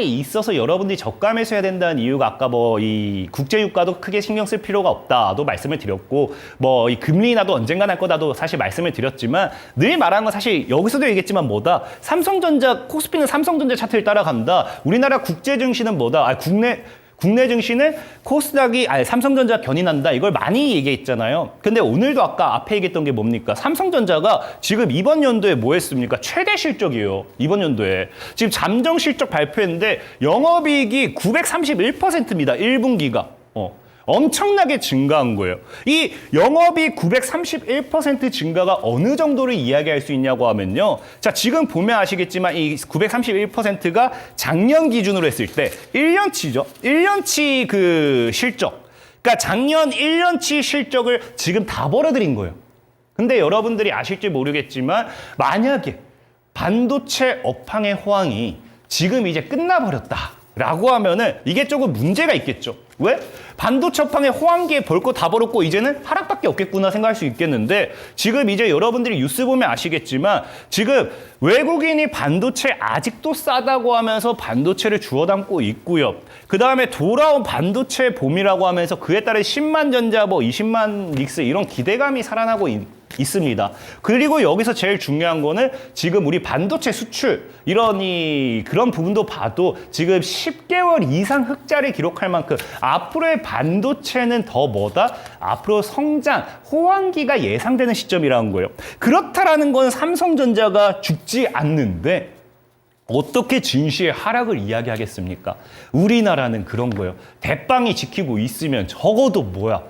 있어서 여러분들이 저가 매수해야 된다는 이유가 아까 뭐 이 국제유가도 크게 신경 쓸 필요가 없다도 말씀을 드렸고, 뭐 이 금리 인하도 언젠간 할 거다도 사실 말씀을 드렸지만, 늘 말하는 건 사실 여기서도 얘기했지만 뭐다? 코스피는 삼성전자 차트를 따라간다. 우리나라 국제증시는 뭐다? 국내 증시는 삼성전자 견인한다. 이걸 많이 얘기했잖아요. 근데 오늘도 아까 앞에 얘기했던 게 뭡니까? 삼성전자가 지금 이번 연도에 뭐 했습니까? 최대 실적이에요. 이번 연도에. 지금 잠정 실적 발표했는데 영업이익이 931%입니다. 1분기가. 엄청나게 증가한 거예요. 이 영업이익 931% 증가가 어느 정도를 이야기할 수 있냐고 하면요. 자, 지금 보면 아시겠지만 이 931%가 작년 기준으로 했을 때 1년치죠. 1년치 그 실적. 그러니까 작년 1년치 실적을 지금 다 벌어들인 거예요. 근데 여러분들이 아실지 모르겠지만 만약에 반도체 업황의 호황이 지금 이제 끝나버렸다라고 하면은 이게 조금 문제가 있겠죠. 왜? 반도체 업황의 호황기에 벌 거 다 벌었고 이제는 하락밖에 없겠구나 생각할 수 있겠는데, 지금 이제 여러분들이 뉴스 보면 아시겠지만 지금 외국인이 반도체 아직도 싸다고 하면서 반도체를 주워 담고 있고요. 그 다음에 돌아온 반도체 봄이라고 하면서 그에 따른 10만 전자, 뭐 20만 닉스 이런 기대감이 살아나고 있습니다. 그리고 여기서 제일 중요한 거는 지금 우리 반도체 수출 그런 부분도 봐도 지금 10개월 이상 흑자를 기록할 만큼 앞으로의 반도체는 더 앞으로 성장, 호황기가 예상되는 시점이라는 거예요. 그렇다라는 건 삼성전자가 죽지 않는데 어떻게 증시의 하락을 이야기하겠습니까? 우리나라는 그런 거예요. 대빵이 지키고 있으면 적어도 뭐야?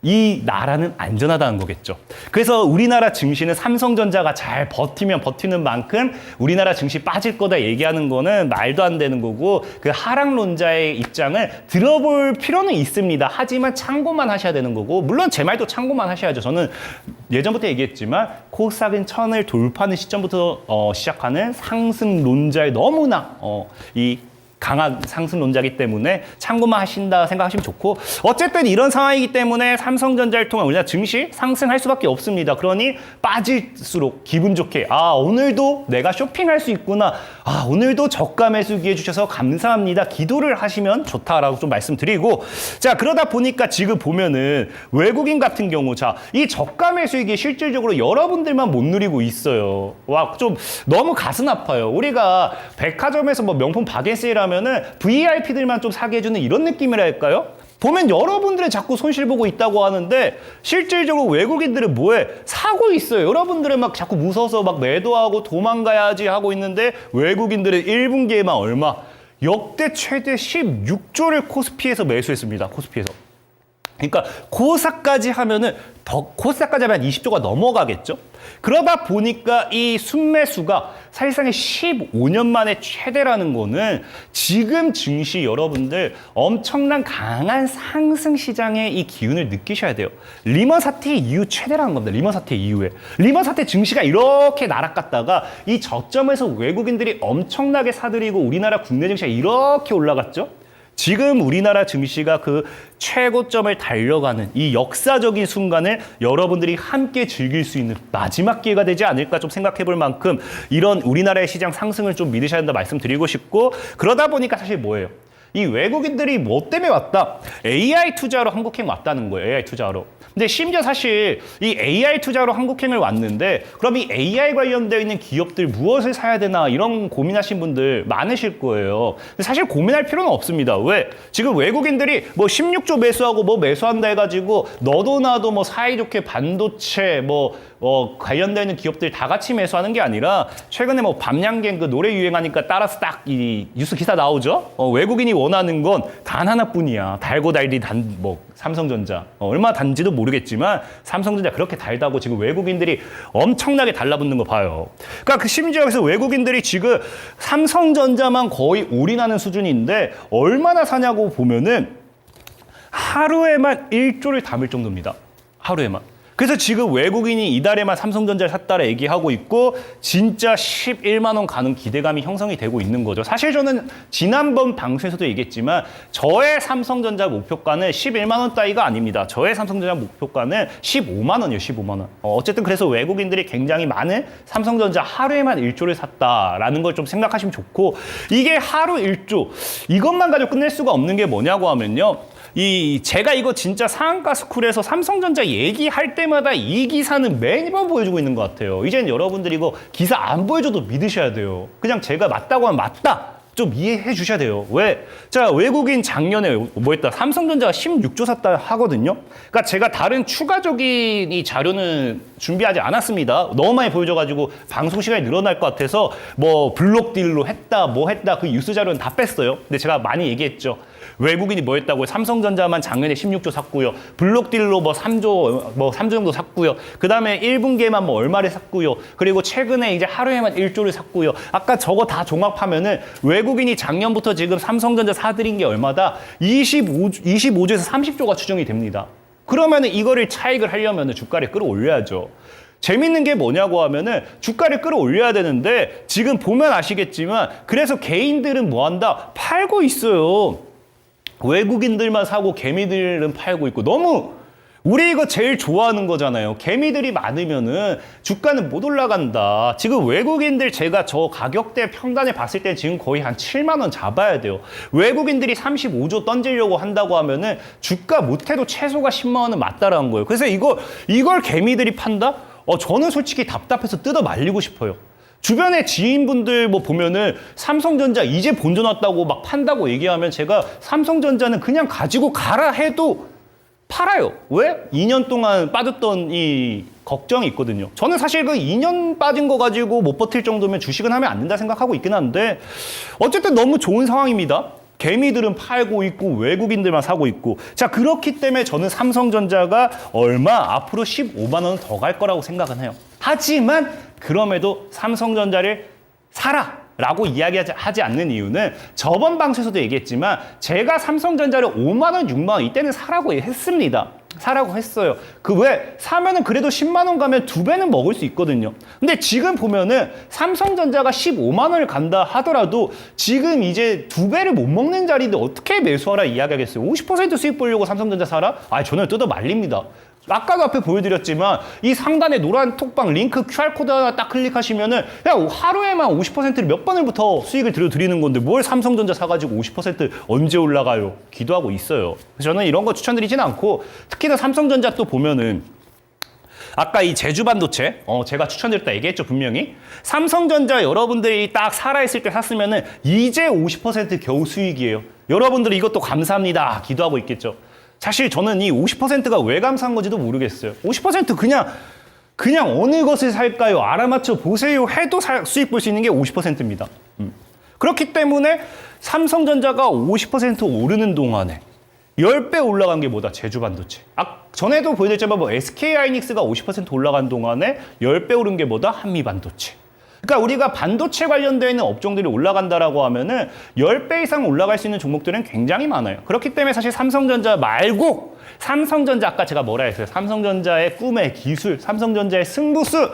이 나라는 안전하다는 거겠죠. 그래서 우리나라 증시는 삼성전자가 잘 버티면 버티는 만큼 우리나라 증시 빠질 거다 얘기하는 거는 말도 안 되는 거고, 그 하락론자의 입장을 들어볼 필요는 있습니다. 하지만 참고만 하셔야 되는 거고, 물론 제 말도 참고만 하셔야죠. 저는 예전부터 얘기했지만 코스닥은 1000을 돌파하는 시점부터 시작하는 상승론자의 너무나 이 강한 상승론자이기 때문에 참고만 하신다 생각하시면 좋고, 어쨌든 이런 상황이기 때문에 삼성전자를 통한 우리나라 증시 상승할 수밖에 없습니다. 그러니 빠질수록 기분 좋게 오늘도 내가 쇼핑할 수 있구나, 오늘도 저가 매수기해 주셔서 감사합니다, 기도를 하시면 좋다라고 좀 말씀드리고, 자 그러다 보니까 지금 보면은 외국인 같은 경우 이 저가 매수기에 실질적으로 여러분들만 못 누리고 있어요. 좀 너무 가슴 아파요. 우리가 백화점에서 뭐 명품 바겐세일 하면은 VIP들만 좀 사게 해주는 이런 느낌이랄까요? 보면 여러분들이 자꾸 손실 보고 있다고 하는데 실질적으로 외국인들은 뭐해? 사고 있어요. 여러분들은 막 자꾸 무서워서 막 매도하고 도망가야지 하고 있는데, 외국인들은 1분기에만 얼마? 역대 최대 16조를 코스피에서 매수했습니다. 코스피에서. 그러니까 코스닥까지 하면은 코스닥까지 하면 20조가 넘어가겠죠. 그러다 보니까 이 순매수가 사실상의 15년 만에 최대라는 거는 지금 증시 여러분들 엄청난 강한 상승 시장의 이 기운을 느끼셔야 돼요. 리먼 사태 이후 최대라는 겁니다. 리먼 사태 이후에. 리먼 사태 증시가 이렇게 날아갔다가 이 저점에서 외국인들이 엄청나게 사들이고 우리나라 국내 증시가 이렇게 올라갔죠. 지금 우리나라 증시가 그 최고점을 달려가는 이 역사적인 순간을 여러분들이 함께 즐길 수 있는 마지막 기회가 되지 않을까 좀 생각해 볼 만큼 이런 우리나라의 시장 상승을 좀 믿으셔야 한다 말씀드리고 싶고, 그러다 보니까 사실 뭐예요? 이 외국인들이 뭐 때문에 왔다? AI 투자로 한국행 왔다는 거예요. AI 투자로. 근데 심지어 사실 이 AI 투자로 한국행을 왔는데, 그럼 이 AI 관련되어 있는 기업들 무엇을 사야 되나 이런 고민하신 분들 많으실 거예요. 근데 사실 고민할 필요는 없습니다. 왜? 지금 외국인들이 뭐 16조 매수하고 뭐 매수한다 해가지고 너도 나도 뭐 사이좋게 반도체 관련되어 있는 기업들 다 같이 매수하는 게 아니라, 최근에 뭐 밤양갱 그 노래 유행하니까 따라서 딱 이 뉴스 기사 나오죠. 외국인이 원하는 건 단 하나뿐이야. 달고 달디 삼성전자. 얼마 단지도 모르겠지만 삼성전자 그렇게 달다고 지금 외국인들이 엄청나게 달라붙는 거 봐요. 그러니까 그 심지어 그래서 외국인들이 지금 삼성전자만 거의 올인하는 수준인데 얼마나 사냐고 보면은 하루에만 1조를 담을 정도입니다. 하루에만. 그래서 지금 외국인이 이달에만 삼성전자를 샀다라 얘기하고 있고, 진짜 11만 원 가는 기대감이 형성이 되고 있는 거죠. 사실 저는 지난번 방송에서도 얘기했지만 저의 삼성전자 목표가는 11만 원 따위가 아닙니다. 저의 삼성전자 목표가는 15만 원이에요. 15만 원. 어쨌든 그래서 외국인들이 굉장히 많은 삼성전자 하루에만 1조를 샀다라는 걸 좀 생각하시면 좋고, 이게 하루 1조 이것만 가지고 끝낼 수가 없는 게 뭐냐고 하면요. 제가 이거 진짜 상한가 스쿨에서 삼성전자 얘기할 때마다 이 기사는 매번 보여주고 있는 것 같아요. 이젠 여러분들이 이거 기사 안 보여줘도 믿으셔야 돼요. 그냥 제가 맞다고 하면 맞다, 좀 이해해 주셔야 돼요. 왜? 자, 외국인 작년에 뭐 했다? 삼성전자가 16조 샀다 하거든요. 그러니까 제가 다른 추가적인 이 자료는 준비하지 않았습니다. 너무 많이 보여줘가지고 방송 시간이 늘어날 것 같아서 뭐 블록 딜로 했다, 뭐 했다, 그 뉴스 자료는 다 뺐어요. 근데 제가 많이 얘기했죠. 외국인이 뭐 했다고요? 삼성전자만 작년에 16조 샀고요. 블록딜로 3조 정도 샀고요. 그 다음에 1분기에만 뭐 얼마를 샀고요. 그리고 최근에 이제 하루에만 1조를 샀고요. 아까 저거 다 종합하면은 외국인이 작년부터 지금 삼성전자 사들인 게 얼마다? 25조에서 30조가 추정이 됩니다. 그러면은 이거를 차익을 하려면은 주가를 끌어올려야죠. 재밌는 게 뭐냐고 하면은 주가를 끌어올려야 되는데, 지금 보면 아시겠지만 그래서 개인들은 뭐 한다? 팔고 있어요. 외국인들만 사고 개미들은 팔고 있고, 너무 우리 이거 제일 좋아하는 거잖아요. 개미들이 많으면은 주가는 못 올라간다. 지금 외국인들 제가 저 가격대 평단을 봤을 때 지금 거의 한 7만 원 잡아야 돼요. 외국인들이 35조 던지려고 한다고 하면은 주가 못해도 최소가 10만 원은 맞다라는 거예요. 그래서 이걸 개미들이 판다? 저는 솔직히 답답해서 뜯어 말리고 싶어요. 주변에 지인분들 뭐 보면은 삼성전자 이제 본전 왔다고 막 판다고 얘기하면 제가 삼성전자는 그냥 가지고 가라 해도 팔아요. 왜? 2년 동안 빠졌던 이 걱정이 있거든요. 저는 사실 그 2년 빠진 거 가지고 못 버틸 정도면 주식은 하면 안 된다 생각하고 있긴 한데 어쨌든 너무 좋은 상황입니다. 개미들은 팔고 있고 외국인들만 사고 있고 자 그렇기 때문에 저는 삼성전자가 얼마 앞으로 15만 원 더 갈 거라고 생각은 해요. 하지만 그럼에도 삼성전자를 사라 라고 이야기하지 않는 이유는 저번 방송에서도 얘기했지만 제가 삼성전자를 5만 원, 6만 원 이때는 사라고 했습니다. 사라고 했어요. 그 왜? 사면은 그래도 10만 원 가면 2배는 먹을 수 있거든요. 근데 지금 보면은 삼성전자가 15만 원을 간다 하더라도 지금 이제 2배를 못 먹는 자리인데 어떻게 매수하라 이야기하겠어요? 50% 수익 보려고 삼성전자 사라? 아, 저는 뜯어 말립니다. 아까도 앞에 보여드렸지만 이 상단에 노란 톡방 링크 QR코드 하나 딱 클릭하시면은 그냥 하루에만 50%를 몇 번을부터 수익을 들여드리는 건데 뭘 삼성전자 사가지고 50% 언제 올라가요? 기도하고 있어요. 그래서 저는 이런 거 추천드리진 않고 특히나 삼성전자 또 보면은 아까 이 제주반도체 제가 추천드렸다 얘기했죠 분명히 삼성전자 여러분들이 딱 살아있을 때 샀으면은 이제 50% 겨우 수익이에요. 여러분들이 이것도 감사합니다 기도하고 있겠죠. 사실 저는 이 50%가 왜 감사한 건지도 모르겠어요. 50% 그냥 어느 것을 살까요? 알아맞혀 보세요 해도 수익 볼 수 있는 게 50%입니다. 그렇기 때문에 삼성전자가 50% 오르는 동안에 10배 올라간 게 뭐다? 제주반도체. 전에도 보여드렸지만 뭐 SK하이닉스가 50% 올라간 동안에 10배 오른 게 뭐다? 한미반도체. 그러니까 우리가 반도체 관련되어 있는 업종들이 올라간다라고 하면은 10배 이상 올라갈 수 있는 종목들은 굉장히 많아요. 그렇기 때문에 사실 삼성전자 말고 삼성전자 아까 제가 뭐라 했어요? 삼성전자의 꿈의 기술, 삼성전자의 승부수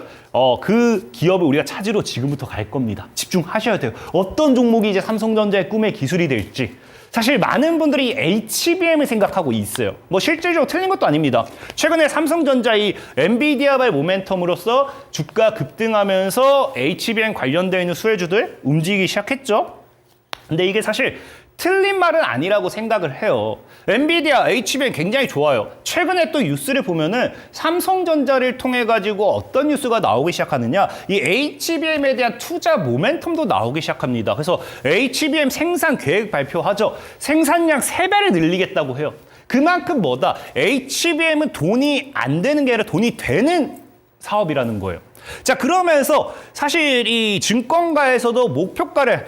그 기업을 우리가 찾으러 지금부터 갈 겁니다. 집중하셔야 돼요. 어떤 종목이 이제 삼성전자의 꿈의 기술이 될지. 사실 많은 분들이 HBM을 생각하고 있어요. 뭐 실질적으로 틀린 것도 아닙니다. 최근에 삼성전자 이 엔비디아발 모멘텀으로써 주가 급등하면서 HBM 관련되어 있는 수혜주들 움직이기 시작했죠. 근데 이게 사실 틀린 말은 아니라고 생각을 해요. 엔비디아, HBM 굉장히 좋아요. 최근에 또 뉴스를 보면은 삼성전자를 통해 가지고 어떤 뉴스가 나오기 시작하느냐, 이 HBM에 대한 투자 모멘텀도 나오기 시작합니다. 그래서 HBM 생산 계획 발표하죠. 생산량 3배를 늘리겠다고 해요. 그만큼 뭐다? HBM은 돈이 안 되는 게 아니라 돈이 되는 사업이라는 거예요. 자, 그러면서 사실 이 증권가에서도 목표가를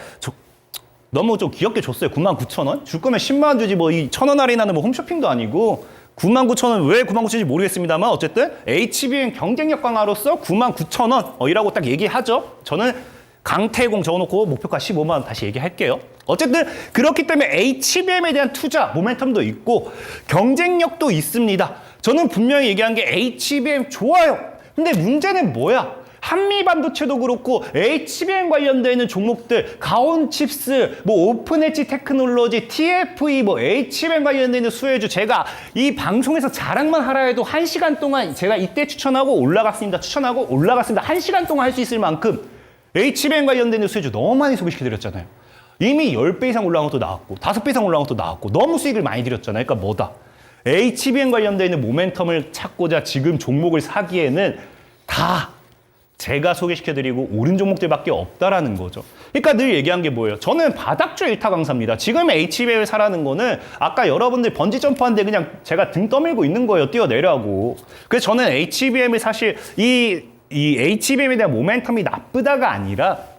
너무 좀 귀엽게 줬어요. 99,000원? 줄 거면 10만 원 주지 뭐 이 1,000원 할인하는 뭐 홈쇼핑도 아니고 99,000원 왜 99,000원인지 모르겠습니다만 어쨌든 HBM 경쟁력 강화로서 99,000원 이라고 딱 얘기하죠. 저는 강태공 적어놓고 목표가 15만 원 다시 얘기할게요. 어쨌든 그렇기 때문에 HBM에 대한 투자 모멘텀도 있고 경쟁력도 있습니다. 저는 분명히 얘기한 게 HBM 좋아요. 근데 문제는 뭐야? 한미반도체도 그렇고 HBM 관련되어 있는 종목들, 가온칩스, 뭐 오픈엣지 테크놀로지, TFE, 뭐 HBM 관련되어 있는 수혜주 제가 이 방송에서 자랑만 하라 해도 1시간 동안 제가 이때 추천하고 올라갔습니다. 추천하고 올라갔습니다. 1시간 동안 할 수 있을 만큼 HBM 관련되어 있는 수혜주 너무 많이 소개시켜드렸잖아요. 이미 10배 이상 올라간 것도 나왔고 5배 이상 올라간 것도 나왔고 너무 수익을 많이 드렸잖아요. 그러니까 뭐다? HBM 관련되어 있는 모멘텀을 찾고자 지금 종목을 사기에는 다 제가 소개시켜드리고 오른 종목들밖에 없다라는 거죠. 그러니까 늘 얘기한 게 뭐예요? 저는 바닥주 일타 강사입니다. 지금 HBM을 사라는 거는 아까 여러분들 번지 점프하는데 그냥 제가 등 떠밀고 있는 거예요. 뛰어내려고. 그래서 저는 HBM을 사실 이 HBM에 대한 모멘텀이 나쁘다가 아니라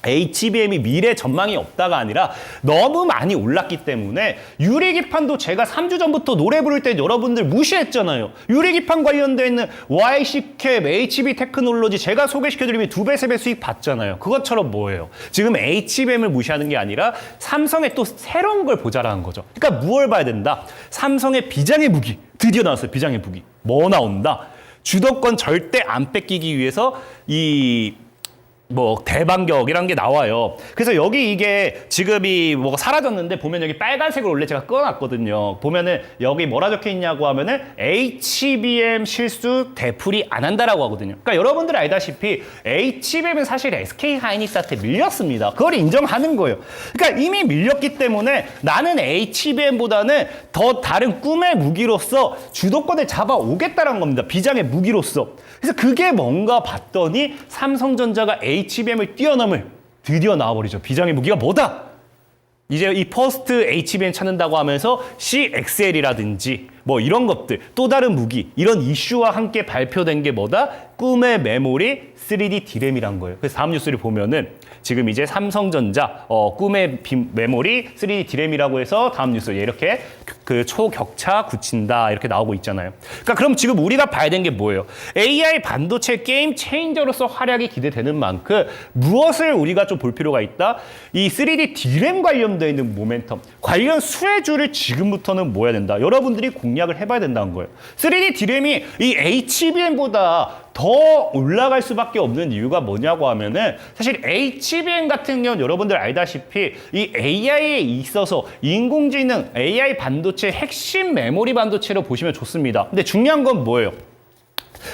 HBM이 미래 전망이 없다가 아니라 너무 많이 올랐기 때문에 유리기판도 제가 3주 전부터 노래 부를 때 여러분들 무시했잖아요. 유리기판 관련되어 있는 YC캡, HB 테크놀로지 제가 소개시켜드리면 2배, 3배 수익 봤잖아요. 그것처럼 뭐예요? 지금 HBM을 무시하는 게 아니라 삼성의 또 새로운 걸 보자라는 거죠. 그러니까 무엇을 봐야 된다? 삼성의 비장의 무기. 드디어 나왔어요. 비장의 무기. 뭐 나온다? 주도권 절대 안 뺏기기 위해서 대반격이라는 게 나와요. 그래서 여기 이게 지금 이 뭐가 사라졌는데 보면 여기 빨간색으로 원래 제가 꺼놨거든요. 보면은 여기 뭐라 적혀 있냐고 하면은 HBM 실수 되풀이 안 한다라고 하거든요. 그러니까 여러분들 알다시피 HBM은 사실 SK하이닉스한테 밀렸습니다. 그걸 인정하는 거예요. 그러니까 이미 밀렸기 때문에 나는 HBM보다는 더 다른 꿈의 무기로서 주도권을 잡아오겠다는 겁니다. 비장의 무기로서. 그래서 그게 뭔가 봤더니 삼성전자가 HBM을 뛰어넘을 드디어 나와버리죠. 비장의 무기가 뭐다? 이제 이 퍼스트 HBM 찾는다고 하면서 CXL이라든지 뭐 이런 것들, 또 다른 무기, 이런 이슈와 함께 발표된 게 뭐다? 꿈의 메모리 3D 디램이란 거예요. 그래서 다음 뉴스를 보면은 지금 이제 삼성전자 꿈의 메모리 3D 디램이라고 해서 다음 뉴스에 이렇게 그 초격차 굳힌다 이렇게 나오고 있잖아요. 그러니까 그럼 지금 우리가 봐야 되는 게 뭐예요? AI 반도체 게임 체인저로서 활약이 기대되는 만큼 무엇을 우리가 좀 볼 필요가 있다? 이 3D 디램 관련되어 있는 모멘텀, 관련 수혜주를 지금부터는 모아야 된다. 여러분들이 공략을 해봐야 된다는 거예요. 3D 디램이 이 HBM보다 더 올라갈 수밖에 없는 이유가 뭐냐고 하면은 사실 HBM 같은 경우는 여러분들 알다시피 이 AI에 있어서 인공지능 AI 반도체 핵심 메모리 반도체로 보시면 좋습니다. 근데 중요한 건 뭐예요?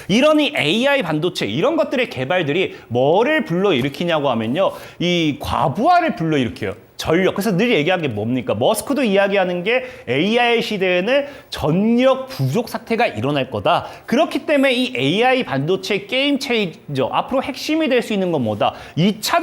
이런 이 AI 반도체 이런 것들의 개발들이 뭐를 불러일으키냐고 하면요. 이 과부하를 불러일으켜요. 전력. 그래서 늘 얘기하는 게 뭡니까? 머스크도 이야기하는 게 AI 시대에는 전력 부족 사태가 일어날 거다. 그렇기 때문에 이 AI 반도체 게임 체인저 앞으로 핵심이 될 수 있는 건 뭐다? 2차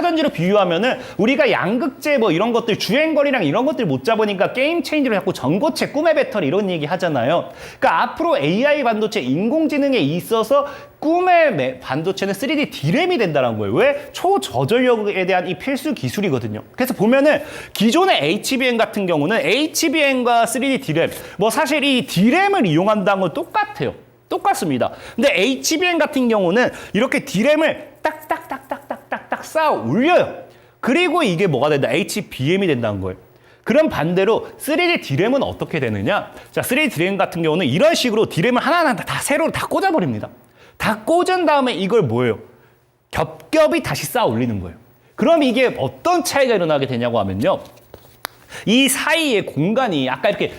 전지로 비유하면은 우리가 양극재 뭐 이런 것들 주행거리랑 이런 것들 못 잡으니까 게임 체인저로 자꾸 전고체 꿈의 배터리 이런 얘기 하잖아요. 그러니까 앞으로 AI 반도체 인공지능에 있어서 꿈의 반도체는 3D 디램이 된다는 거예요. 왜? 초저전력에 대한 이 필수 기술이거든요. 그래서 보면은 기존의 HBM 같은 경우는 HBM과 3D 디램, 뭐 사실 이 디램을 이용한다는 건 똑같아요. 똑같습니다. 근데 HBM 같은 경우는 이렇게 디램을 딱딱딱딱딱딱딱 쌓아 올려요. 그리고 이게 뭐가 된다? HBM이 된다는 거예요. 그럼 반대로 3D 디램은 어떻게 되느냐? 자, 3D 디램 같은 경우는 이런 식으로 디램을 하나하나 다 세로로 다 꽂아버립니다. 다 꽂은 다음에 이걸 뭐예요? 겹겹이 다시 쌓아 올리는 거예요. 그럼 이게 어떤 차이가 일어나게 되냐고 하면요. 이 사이의 공간이 아까 이렇게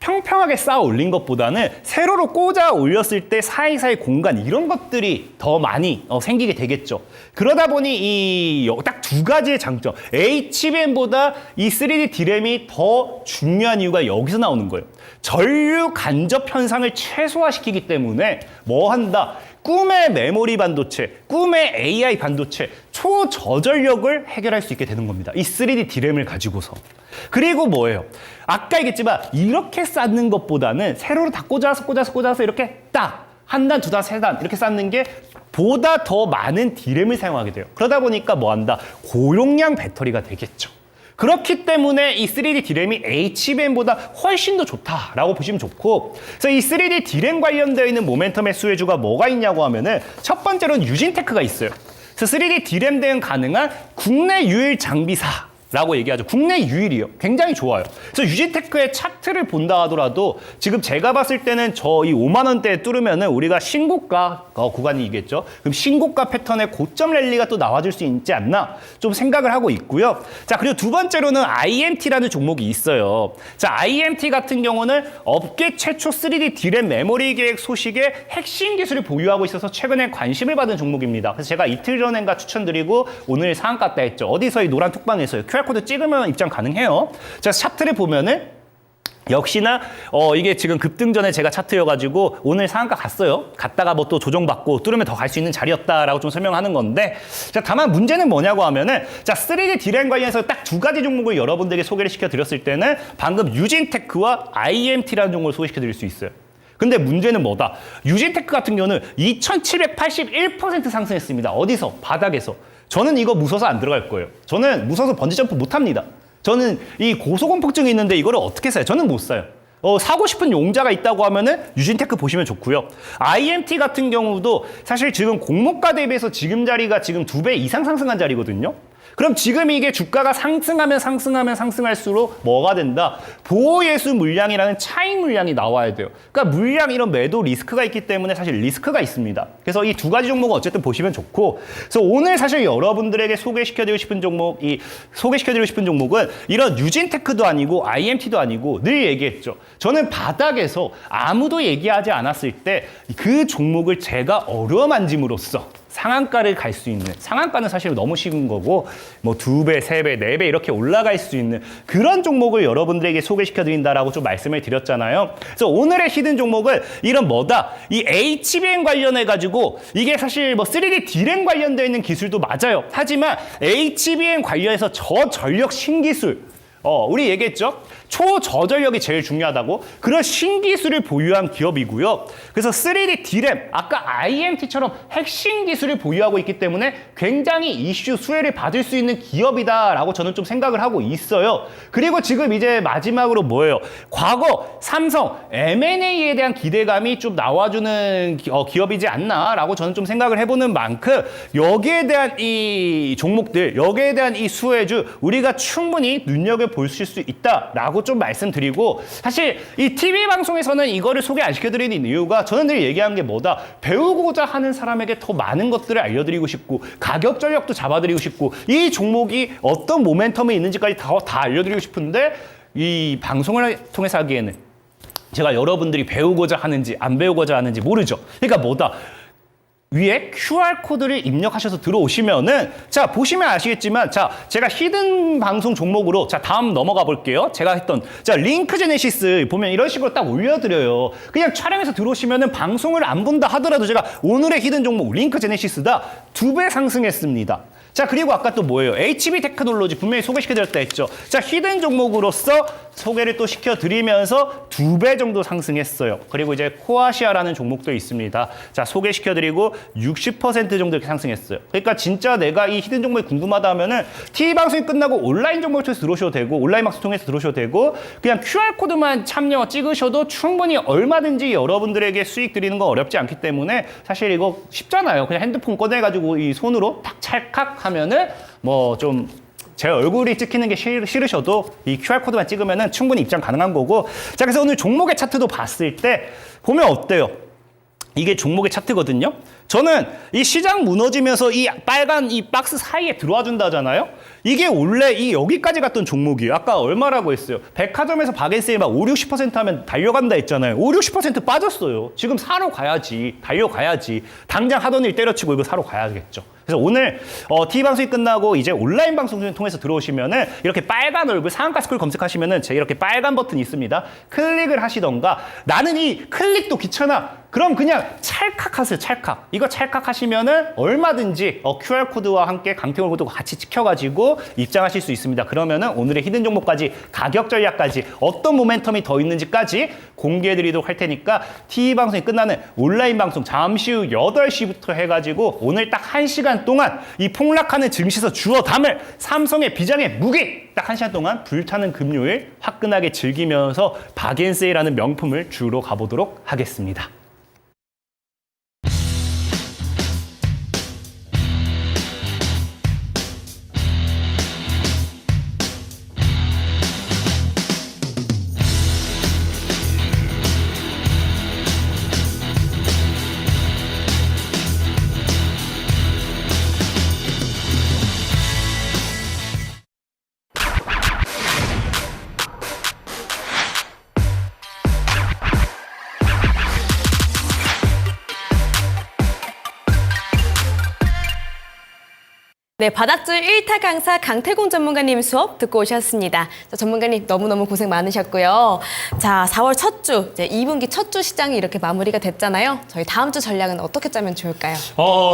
평평하게 쌓아 올린 것보다는 세로로 꽂아 올렸을 때 사이사이 공간 이런 것들이 더 많이 생기게 되겠죠. 그러다 보니 이 딱 두 가지의 장점. HBM보다 이 3D 디램이 더 중요한 이유가 여기서 나오는 거예요. 전류 간접 현상을 최소화시키기 때문에 뭐 한다? 꿈의 메모리 반도체, 꿈의 AI 반도체, 초저전력을 해결할 수 있게 되는 겁니다. 이 3D 디램을 가지고서. 그리고 뭐예요? 아까 얘기했지만 이렇게 쌓는 것보다는 세로로 다 꽂아서 이렇게 딱 한 단, 두 단, 세 단 이렇게 쌓는 게 보다 더 많은 디램을 사용하게 돼요. 그러다 보니까 뭐 한다? 고용량 배터리가 되겠죠. 그렇기 때문에 이 3D 디램이 HBM보다 훨씬 더 좋다라고 보시면 좋고, 그래서 이 3D 디램 관련되어 있는 모멘텀의 수혜주가 뭐가 있냐고 하면은 첫 번째로는 유진테크가 있어요. 그래서 3D 디램 대응 가능한 국내 유일 장비사. 라고 얘기하죠. 국내 유일이요. 굉장히 좋아요. 그래서 유진테크의 차트를 본다 하더라도 지금 제가 봤을 때는 저 이 5만 원대에 뚫으면은 우리가 신고가 구간이겠죠. 그럼 신고가 패턴의 고점 랠리가 또 나와줄 수 있지 않나 좀 생각을 하고 있고요. 자, 그리고 두 번째로는 IMT라는 종목이 있어요. 자, IMT 같은 경우는 업계 최초 3D 디램 메모리 계획 소식의 핵심 기술을 보유하고 있어서 최근에 관심을 받은 종목입니다. 그래서 제가 이틀 전인가 추천드리고 오늘 상한가 때 했죠. 어디서 이 노란 톡방에서요. QR코드 찍으면 입장 가능해요. 자, 차트를 보면은 역시나 이게 지금 급등 전에 제가 차트여가지고 오늘 상한가 갔어요. 갔다가 뭐 또 조정받고 뚫으면 더 갈 수 있는 자리였다라고 좀 설명하는 건데, 자, 다만 문제는 뭐냐고 하면은 자, 3D 디램 관련해서 딱 두 가지 종목을 여러분들에게 소개를 시켜드렸을 때는 방금 유진테크와 IMT라는 종목을 소개시켜드릴 수 있어요. 근데 문제는 뭐다? 유진테크 같은 경우는 2781% 상승했습니다. 어디서? 바닥에서. 저는 이거 무서워서 안 들어갈 거예요. 저는 무서워서 번지점프 못 합니다. 저는 이 고소공포증이 있는데 이거를 어떻게 사요? 저는 못 사요. 사고 싶은 용자가 있다고 하면은 유진테크 보시면 좋고요. IMT 같은 경우도 사실 지금 공모가 대비해서 지금 자리가 지금 2배 이상 상승한 자리거든요. 그럼 지금 이게 주가가 상승할수록 뭐가 된다? 보호예수 물량이라는 차익 물량이 나와야 돼요. 그러니까 물량 이런 매도 리스크가 있기 때문에 사실 리스크가 있습니다. 그래서 이 두 가지 종목은 어쨌든 보시면 좋고, 그래서 오늘 사실 여러분들에게 소개시켜드리고 싶은 종목은 이런 유진테크도 아니고 IMT도 아니고 늘 얘기했죠. 저는 바닥에서 아무도 얘기하지 않았을 때 그 종목을 제가 어루만짐으로써 상한가를 갈 수 있는, 상한가는 사실 너무 쉬운 거고 뭐 2배, 3배, 4배 이렇게 올라갈 수 있는 그런 종목을 여러분들에게 소개시켜드린다라고 좀 말씀을 드렸잖아요. 그래서 오늘의 히든 종목은 이런 뭐다? 이 HBM 관련해가지고 이게 사실 뭐 3D 디램 관련되어 있는 기술도 맞아요. 하지만 HBM 관련해서 저전력 신기술, 우리 얘기했죠? 초저전력이 제일 중요하다고. 그런 신기술을 보유한 기업이고요. 그래서 3D DRAM, 아까 IMT처럼 핵심 기술을 보유하고 있기 때문에 굉장히 이슈 수혜를 받을 수 있는 기업이다라고 저는 좀 생각을 하고 있어요. 그리고 지금 이제 마지막으로 뭐예요? 과거 삼성 M&A에 대한 기대감이 좀 나와주는 기업이지 않나라고 저는 좀 생각을 해보는 만큼 여기에 대한 이 종목들, 여기에 대한 이 수혜주 우리가 충분히 눈여겨볼 수 있다라고 좀 말씀드리고, 사실 이 TV 방송에서는 이거를 소개 안 시켜드리는 이유가 저는 늘 얘기한 게 뭐다? 배우고자 하는 사람에게 더 많은 것들을 알려드리고 싶고 가격 전략도 잡아드리고 싶고 이 종목이 어떤 모멘텀이 있는지까지 다 알려드리고 싶은데 이 방송을 통해서 하기에는 제가 여러분들이 배우고자 하는지 안 배우고자 하는지 모르죠. 그러니까 뭐다? 위에 QR코드를 입력하셔서 들어오시면은, 자, 보시면 아시겠지만, 자, 제가 히든 방송 종목으로, 자, 다음 넘어가 볼게요. 제가 했던, 자, 링크 제네시스 보면 이런 식으로 딱 올려드려요. 그냥 촬영해서 들어오시면은 방송을 안 본다 하더라도 제가 오늘의 히든 종목 링크 제네시스다 2배 상승했습니다. 자, 그리고 아까 또 뭐예요? HB 테크놀로지 분명히 소개시켜드렸다 했죠. 자, 히든 종목으로서 소개를 또 시켜드리면서 2배 정도 상승했어요. 그리고 이제 코아시아라는 종목도 있습니다. 자, 소개시켜드리고 60% 정도 이렇게 상승했어요. 그러니까 진짜 내가 이 히든 종목이 궁금하다 하면은 TV 방송이 끝나고 온라인 종목을 통해서 들어오셔도 되고 온라인 방송 통해서 들어오셔도 되고 그냥 QR코드만 참여 찍으셔도 충분히 얼마든지 여러분들에게 수익 드리는 건 어렵지 않기 때문에 사실 이거 쉽잖아요. 그냥 핸드폰 꺼내가지고 이 손으로 탁 찰칵 하면은 뭐 좀 제 얼굴이 찍히는 게 싫으셔도 이 QR코드만 찍으면은 충분히 입장 가능한 거고. 자, 그래서 오늘 종목의 차트도 봤을 때 보면 어때요? 이게 종목의 차트거든요. 저는 이 시장 무너지면서 이 빨간 이 박스 사이에 들어와 준다잖아요. 이게 원래 이 여기까지 갔던 종목이에요. 아까 얼마라고 했어요? 백화점에서 바겐세일 막 5, 60% 하면 달려간다 했잖아요. 5, 60% 빠졌어요. 지금 사러 가야지. 달려가야지. 당장 하던 일 때려치고 이거 사러 가야겠죠. 그래서 오늘 TV 방송이 끝나고 이제 온라인 방송을 통해서 들어오시면은 이렇게 빨간 얼굴 상한가 스쿨 검색하시면은 제 이렇게 빨간 버튼이 있습니다. 클릭을 하시던가, 나는 이 클릭도 귀찮아. 그럼 그냥 찰칵하세요. 찰칵. 이거 찰칵하시면은 얼마든지 QR코드와 함께 강태 얼굴도 같이 찍혀가지고 입장하실 수 있습니다. 그러면은 오늘의 히든 종목까지 가격 전략까지 어떤 모멘텀이 더 있는지까지 공개해드리도록 할 테니까 TV 방송이 끝나는 온라인 방송 잠시 후 8시부터 해가지고 오늘 딱 1시간 동안 이 폭락하는 증시에서 주워 담을 삼성의 비장의 무기 딱 1시간 동안 불타는 금요일 화끈하게 즐기면서 바겐세이라는 명품을 주우러 가보도록 하겠습니다. 네, 바닥줄 1타 강사 강태공 전문가님 수업 듣고 오셨습니다. 자, 전문가님 너무너무 고생 많으셨고요. 자, 4월 첫 주, 이제 2분기 첫 주 시장이 이렇게 마무리가 됐잖아요. 저희 다음 주 전략은 어떻게 짜면 좋을까요?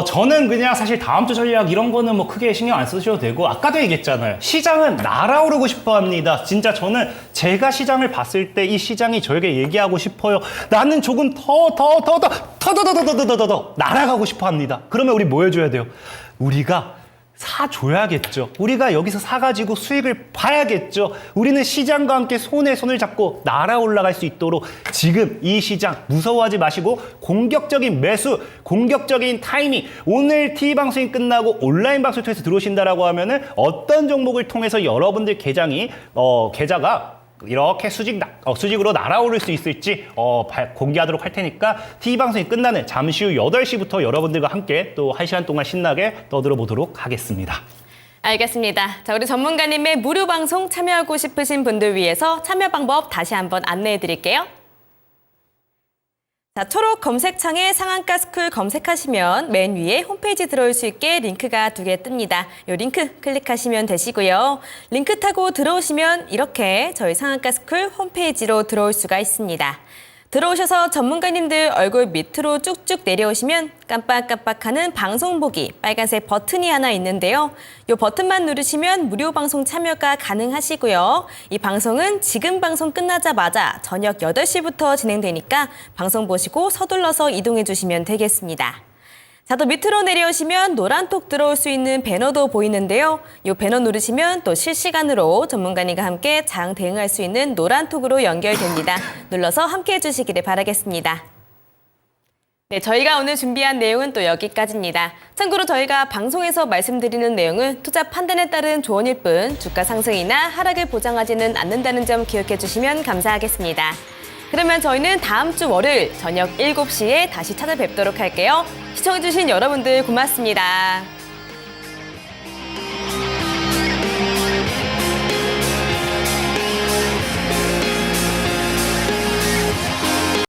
저는 그냥 사실 다음 주 전략 이런 거는 뭐 크게 신경 안 쓰셔도 되고, 아까도 얘기했잖아요. 시장은 날아오르고 싶어 합니다. 진짜 저는 제가 시장을 봤을 때 이 시장이 저에게 얘기하고 싶어요. 나는 조금 더 날아가고 싶어 합니다. 그러면 우리 뭐 해줘야 돼요? 우리가 사줘야겠죠. 우리가 여기서 사가지고 수익을 봐야겠죠. 우리는 시장과 함께 손에 손을 잡고 날아 올라갈 수 있도록 지금 이 시장 무서워하지 마시고 공격적인 매수, 공격적인 타이밍, 오늘 TV 방송이 끝나고 온라인 방송을 통해서 들어오신다라고 하면은 어떤 종목을 통해서 여러분들 계좌가 이렇게 수직으로 날아오를 수 있을지 공개하도록 할 테니까 TV 방송이 끝나는 잠시 후 8시부터 여러분들과 함께 또 1시간 동안 신나게 떠들어 보도록 하겠습니다. 알겠습니다. 자, 우리 전문가님의 무료 방송 참여하고 싶으신 분들 위해서 참여 방법 다시 한번 안내해 드릴게요. 자, 초록 검색창에 상한가 스쿨 검색하시면 맨 위에 홈페이지 들어올 수 있게 링크가 2개 뜹니다. 이 링크 클릭하시면 되시고요. 링크 타고 들어오시면 이렇게 저희 상한가 스쿨 홈페이지로 들어올 수가 있습니다. 들어오셔서 전문가님들 얼굴 밑으로 쭉쭉 내려오시면 깜빡깜빡하는 방송 보기 빨간색 버튼이 하나 있는데요. 이 버튼만 누르시면 무료 방송 참여가 가능하시고요. 이 방송은 지금 방송 끝나자마자 저녁 8시부터 진행되니까 방송 보시고 서둘러서 이동해 주시면 되겠습니다. 자, 또 밑으로 내려오시면 노란톡 들어올 수 있는 배너도 보이는데요. 이 배너 누르시면 또 실시간으로 전문가님과 함께 장 대응할 수 있는 노란톡으로 연결됩니다. 눌러서 함께 해주시기를 바라겠습니다. 네, 저희가 오늘 준비한 내용은 또 여기까지입니다. 참고로 저희가 방송에서 말씀드리는 내용은 투자 판단에 따른 조언일 뿐 주가 상승이나 하락을 보장하지는 않는다는 점 기억해 주시면 감사하겠습니다. 그러면 저희는 다음 주 월요일 저녁 7시에 다시 찾아뵙도록 할게요. 시청해주신 여러분들 고맙습니다.